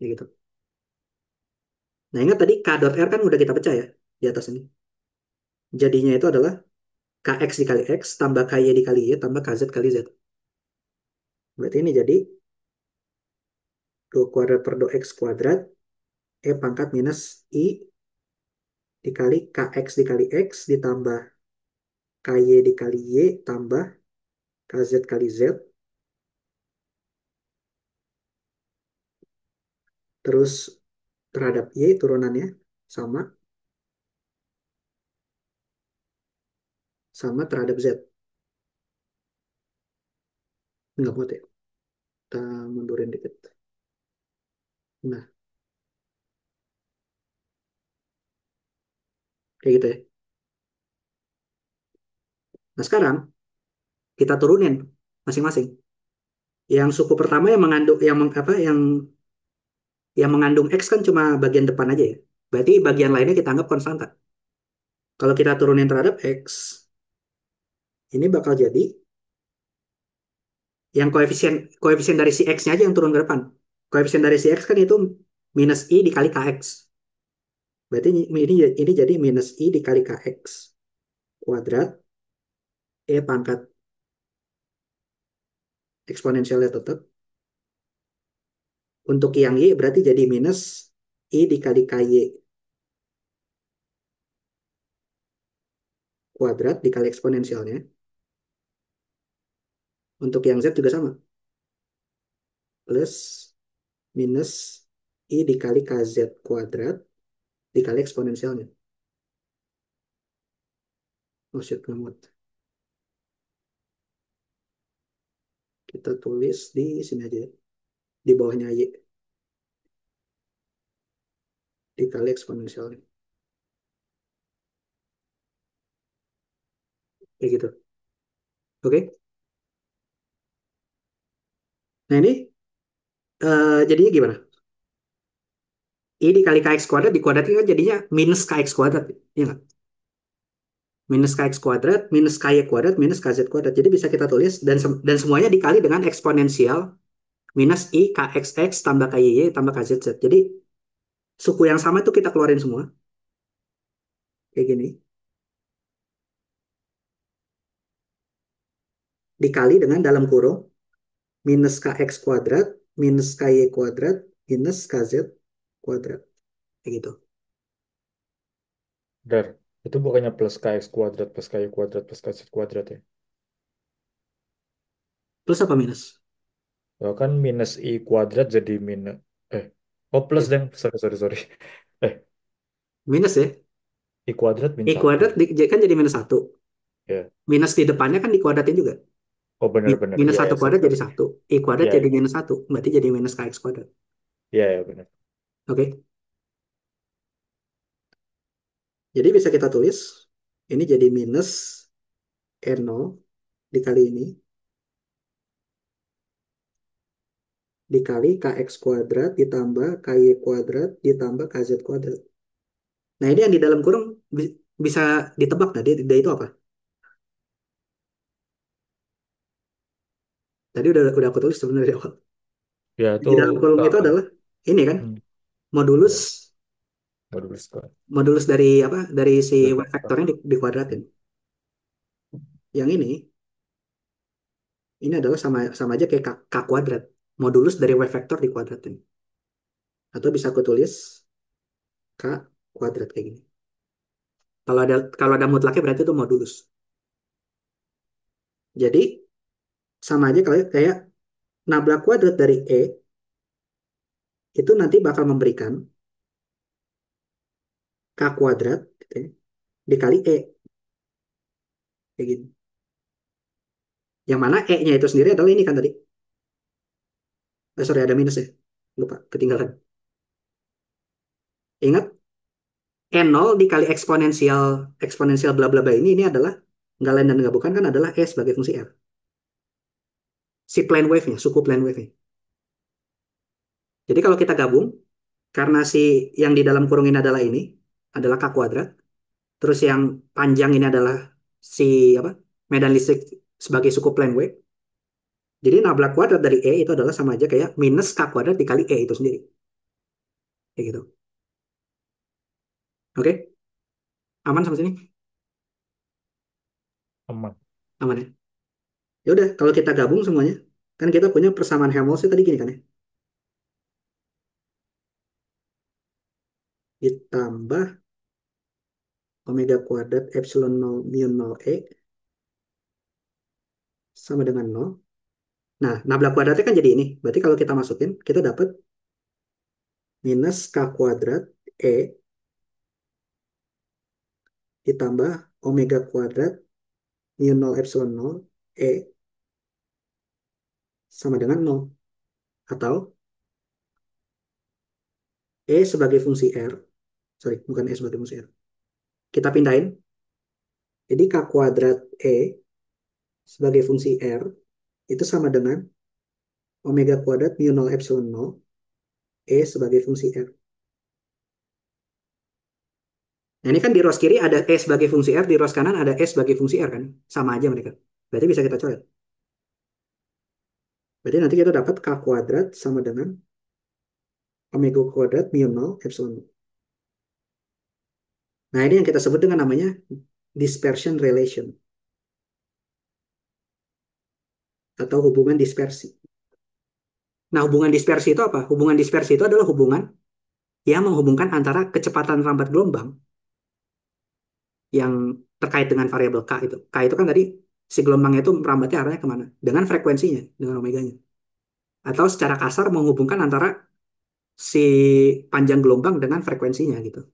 Ya gitu. Nah ingat tadi K dot R kan udah kita pecah ya, di atas ini. Jadinya itu adalah Kx dikali X, tambah Ky dikali Y, tambah Kz kali Z. Berarti ini jadi 2 kuadrat per 2X kuadrat, E pangkat minus I dikali Kx dikali X, ditambah Ky dikali Y, tambah Kz kali Z. Terus terhadap Y turunannya sama, sama terhadap Z. Nggak muat ya. Kita mundurin dikit. Nah, kayak gitu ya. Nah, sekarang kita turunin masing-masing. Yang suku pertama yang mengandung apa yang mengandung X kan cuma bagian depan aja ya. Berarti bagian lainnya kita anggap konstanta. Kalau kita turunin terhadap X, ini bakal jadi yang koefisien koefisien dari si X-nya aja yang turun ke depan. Koefisien dari si X kan itu minus I dikali Kx. Berarti ini jadi minus I dikali Kx kuadrat, E pangkat eksponensialnya tetap. Untuk yang Y berarti jadi minus I dikali KY kuadrat dikali eksponensialnya. Untuk yang Z juga sama. Plus minus I dikali KZ kuadrat dikali eksponensialnya. Oh shit, ngemut. Kita tulis di sini aja ya. Di bawahnya Y dikali eksponensialnya. Kayak gitu. Oke. Nah ini jadinya gimana? I dikali KX kuadrat dikuadratin kan jadinya minus KX kuadrat. Iya nggak? Minus KX kuadrat, minus KY kuadrat, minus KZ kuadrat. Jadi bisa kita tulis dan semuanya dikali dengan eksponensial minus I KXX tambah KYY tambah KZZ. Jadi suku yang sama itu kita keluarin semua. Kayak gini. Dikali dengan dalam kurung minus KX kuadrat minus KY kuadrat minus KZ kuadrat. Kayak gitu. Dar, itu bukannya plus kx kuadrat plus ky kuadrat plus kz kuadrat ya? Plus apa minus? Ya kan minus i kuadrat jadi minus eh oh plus Ya, deng, sorry sorry sorry. Eh, minus ya. i kuadrat min I satu. kuadrat kan jadi minus satu. Ya. Minus di depannya kan dikuadratin juga. Oh benar-benar. Minus Iya satu ya, sorry kuadrat jadi sorry. satu. I kuadrat Iya jadi iya minus satu. Berarti jadi minus KX kuadrat. iya ya, benar. Oke. Jadi bisa kita tulis. Ini jadi minus R0 dikali ini. Dikali KX kuadrat ditambah KY kuadrat ditambah KZ kuadrat. Nah ini yang di dalam kurung bisa ditebak. Nah dia itu apa? Tadi udah aku tulis sebenarnya di awal. Ya itu Di dalam kurung itu eh, adalah ini kan hmm, modulus ya, modulus kuadrat. modulus dari apa dari si W Modulus vektornya dikuadratin. Yang ini adalah sama sama aja kayak K kuadrat. Modulus dari W vektor dikuadratin. Atau bisa aku tulis K kuadrat kayak gini. Kalau ada mutlaknya berarti itu modulus. Jadi sama aja kayak nabla kuadrat dari E itu nanti bakal memberikan K kuadrat gitu ya, dikali E kayak gini. Yang mana E-nya itu sendiri adalah ini kan tadi. Sorry ada minus ya. Lupa ketinggalan. Ingat E0 dikali eksponensial eksponensial bla bla bla ini adalah nggak lain dan nggak bukan kan adalah E sebagai fungsi R. Si plane wave-nya, suku plane wave-nya. Jadi kalau kita gabung, karena si yang di dalam kurung ini adalah K kuadrat, terus yang panjang ini adalah si apa medan listrik sebagai suku plane wave. Jadi nabla kuadrat dari E itu adalah sama aja kayak minus K kuadrat dikali E itu sendiri. Kayak gitu. Oke? Aman sampai sini? Aman. Aman ya? Ya udah, kalau kita gabung semuanya, kan kita punya persamaan Helmholtz tadi gini kan ya. Ditambah omega kuadrat epsilon 0 mu 0 E sama dengan 0. Nah, nabla kuadratnya kan jadi ini. Berarti kalau kita masukin, kita dapat minus K kuadrat E ditambah omega kuadrat mu 0 epsilon 0 E sama dengan 0. Atau E sebagai fungsi R. Sorry, bukan E sebagai fungsi R. Kita pindahin. Jadi K kuadrat E sebagai fungsi R itu sama dengan omega kuadrat mu 0 epsilon 0 E sebagai fungsi R. Nah ini kan di ruas kiri ada E sebagai fungsi R, di ruas kanan ada E sebagai fungsi R kan. Sama aja mereka. Berarti bisa kita coret. Berarti nanti kita dapat K kuadrat sama dengan omega kuadrat mu 0 epsilon 0. Nah ini yang kita sebut dengan namanya dispersion relation atau hubungan dispersi. Nah hubungan dispersi itu apa? Hubungan dispersi itu adalah hubungan yang menghubungkan antara kecepatan rambat gelombang yang terkait dengan variabel K itu. K itu kan tadi si gelombangnya itu merambatnya arahnya kemana? Dengan frekuensinya, dengan omeganya. Atau secara kasar menghubungkan antara si panjang gelombang dengan frekuensinya gitu.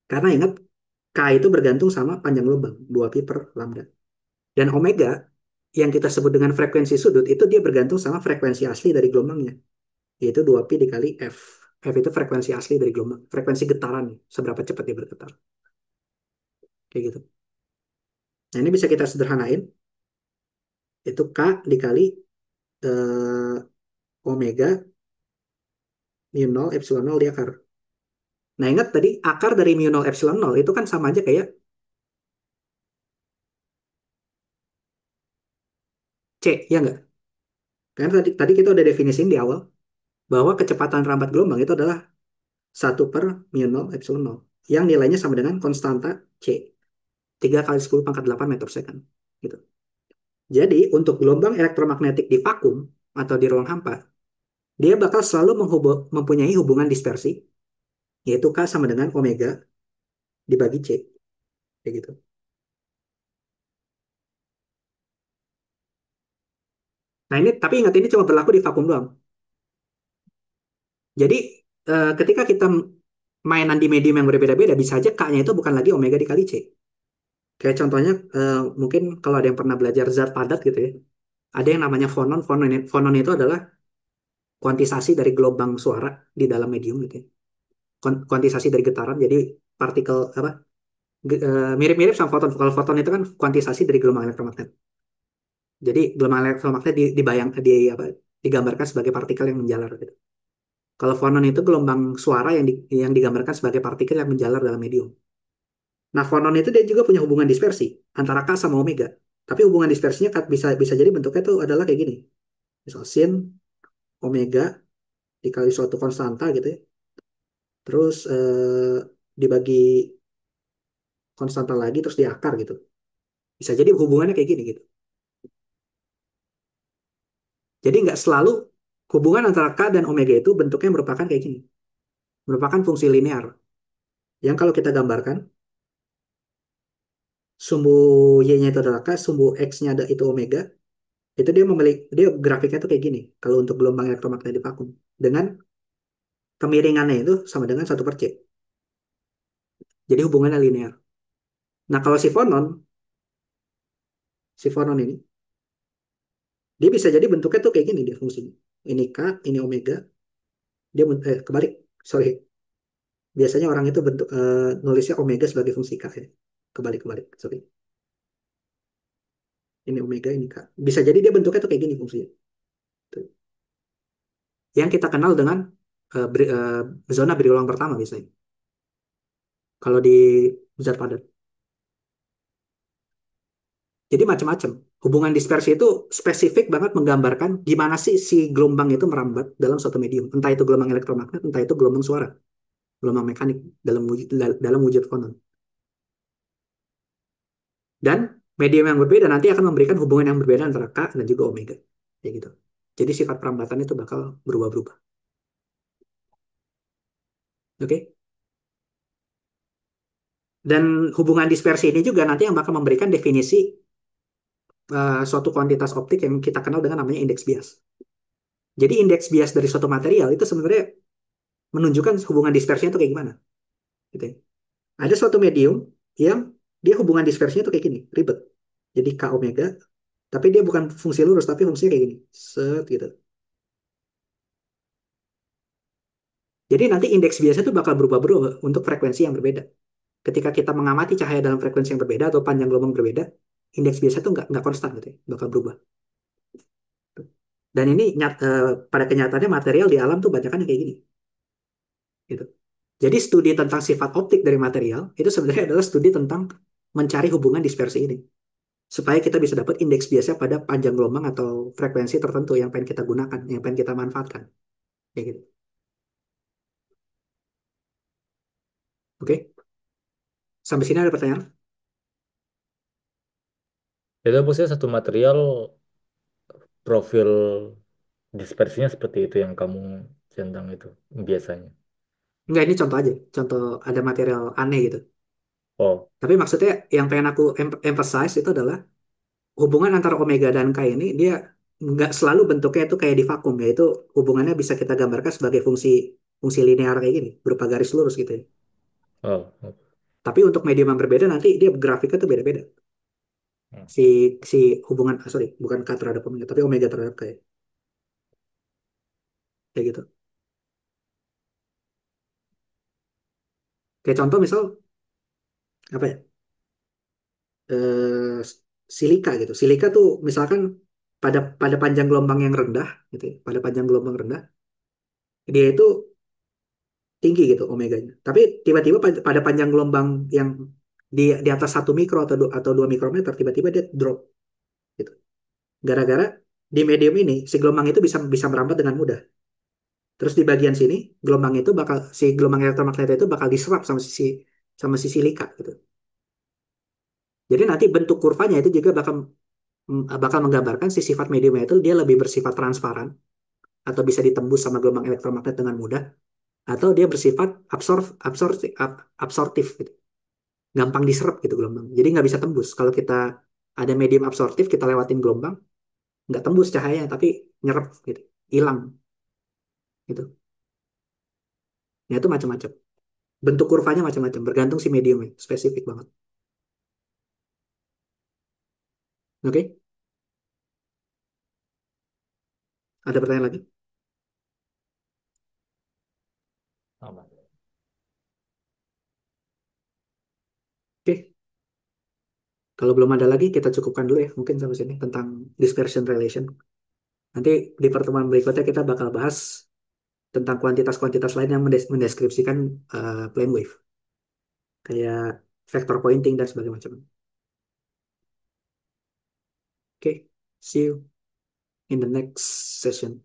Karena ingat, K itu bergantung sama panjang gelombang, 2pi per lambda. Dan omega yang kita sebut dengan frekuensi sudut itu dia bergantung sama frekuensi asli dari gelombangnya, yaitu 2pi dikali F. F itu frekuensi asli dari gelombang, frekuensi getaran, seberapa cepat dia bergetar. Kayak gitu. Nah, ini bisa kita sederhanain, itu K dikali omega mu 0 epsilon 0 di akar. Nah, ingat tadi akar dari mu 0 epsilon 0 itu kan sama aja kayak C, ya nggak? Karena tadi kita udah definisiin di awal bahwa kecepatan rambat gelombang itu adalah 1/mu 0 epsilon 0 yang nilainya sama dengan konstanta C, 3 kali 10 pangkat 8 meter second. Gitu. Jadi, untuk gelombang elektromagnetik di vakum atau di ruang hampa, dia bakal selalu mempunyai hubungan dispersi, yaitu K sama dengan omega dibagi C. Kayak gitu. Nah ini, tapi ingat ini cuma berlaku di vakum doang. Jadi, ketika kita mainan di medium yang berbeda-beda, bisa aja K-nya itu bukan lagi omega dikali C. Kayak contohnya, mungkin kalau ada yang pernah belajar zat padat gitu ya, ada yang namanya fonon. Fonon itu adalah kuantisasi dari gelombang suara di dalam medium gitu ya. Kuantisasi dari getaran. Jadi partikel apa? Mirip-mirip sama foton. Kalau foton itu kan kuantisasi dari gelombang elektromagnet. Jadi gelombang elektromagnet apa, digambarkan sebagai partikel yang menjalar gitu. Kalau fonon itu gelombang suara yang digambarkan sebagai partikel yang menjalar dalam medium. Nah, fonon itu dia juga punya hubungan dispersi antara K sama omega. Tapi hubungan dispersinya bisa bisa jadi bentuknya itu adalah kayak gini. Misal sin omega dikali suatu konstanta gitu ya. Terus dibagi konstanta lagi terus diakar gitu. Bisa jadi hubungannya kayak gini gitu. Jadi nggak selalu hubungan antara K dan omega itu bentuknya merupakan kayak gini. Merupakan fungsi linear. Yang kalau kita gambarkan, sumbu Y-nya itu adalah K, sumbu X-nya ada itu omega, itu dia grafiknya tuh kayak gini. Kalau untuk gelombang elektromagnetik di vakum. Dengan kemiringannya itu sama dengan 1/C. Jadi hubungannya linear. Nah kalau si fonon ini, dia bisa jadi bentuknya tuh kayak gini dia fungsinya. Ini K, ini omega, dia kebalik, sorry. Biasanya orang itu nulisnya omega sebagai fungsi K ya. Kebalik-kebalik, sorry. Ini omega, ini K. Bisa jadi dia bentuknya tuh kayak gini fungsinya. Tuh. Yang kita kenal dengan zona berulang pertama biasanya. Kalau di zat padat. Jadi macam-macam. Hubungan dispersi itu spesifik banget menggambarkan gimana sih si gelombang itu merambat dalam suatu medium. Entah itu gelombang elektromagnet, entah itu gelombang suara, gelombang mekanik dalam wujud konon. Dan medium yang berbeda nanti akan memberikan hubungan yang berbeda antara K dan juga omega. Kayak gitu. Jadi sifat perambatan itu bakal berubah-berubah. Oke? Dan hubungan dispersi ini juga nanti yang bakal memberikan definisi suatu kuantitas optik yang kita kenal dengan namanya indeks bias. Jadi indeks bias dari suatu material itu sebenarnya menunjukkan hubungan dispersinya itu kayak gimana. Gitu ya. Ada suatu medium yang dia hubungan dispersinya itu kayak gini, ribet. Jadi K omega, tapi dia bukan fungsi lurus, tapi fungsinya kayak gini. Set gitu. Jadi nanti indeks biasa itu bakal berubah-berubah untuk frekuensi yang berbeda. Ketika kita mengamati cahaya dalam frekuensi yang berbeda atau panjang gelombang berbeda, indeks biasa itu nggak konstan gitu ya, bakal berubah. Dan ini pada kenyataannya material di alam tuh banyak kan kayak gini. Gitu. Jadi studi tentang sifat optik dari material itu sebenarnya adalah studi tentang mencari hubungan dispersi ini. Supaya kita bisa dapat indeks biasa pada panjang gelombang atau frekuensi tertentu yang pengen kita gunakan, yang pengen kita manfaatkan. Kayak gitu. Oke? Sampai sini ada pertanyaan? Itu maksudnya satu material profil dispersinya seperti itu yang kamu centang itu biasanya. Enggak, ini contoh aja. Contoh ada material aneh gitu. Oh, Tapi maksudnya yang pengen aku emphasize itu adalah hubungan antara omega dan K ini dia nggak selalu bentuknya itu kayak di vakum, yaitu hubungannya bisa kita gambarkan sebagai fungsi fungsi linear kayak gini, berupa garis lurus gitu ya. oh, oh. Tapi untuk medium yang berbeda nanti dia grafiknya tuh beda-beda. Hmm. Si si hubungan sorry, bukan K terhadap omega, tapi omega terhadap K ya. Kayak gitu. Kayak contoh misal apa ya? eh, Silika gitu. Silika tuh misalkan pada panjang gelombang yang rendah gitu ya, pada panjang gelombang rendah dia itu tinggi gitu omeganya. Tapi tiba-tiba pada panjang gelombang yang di atas 1 mikro atau 2 mikrometer tiba-tiba dia drop gitu. Gara-gara di medium ini si gelombang itu bisa bisa merambat dengan mudah. Terus di bagian sini gelombang itu bakal si gelombang elektromagnet itu bakal diserap sama si silika gitu. Jadi nanti bentuk kurvanya itu juga bakal menggambarkan si sifat mediumnya itu dia lebih bersifat transparan atau bisa ditembus sama gelombang elektromagnet dengan mudah atau dia bersifat absorptif gitu. Gampang diserap gitu gelombang. Jadi nggak bisa tembus. Kalau kita ada medium absorptif kita lewatin gelombang nggak tembus cahayanya tapi nyerap gitu, hilang gitu. Nah itu macam-macam. Bentuk kurvanya macam-macam bergantung si mediumnya spesifik banget. Oke, ada pertanyaan lagi? Aman. Oke, kalau belum ada lagi kita cukupkan dulu ya mungkin sampai sini tentang dispersion relation. Nanti di pertemuan berikutnya kita bakal bahas tentang kuantitas-kuantitas lain yang mendeskripsikan plane wave, kayak vector pointing dan sebagainya macam. Oke, see you in the next session.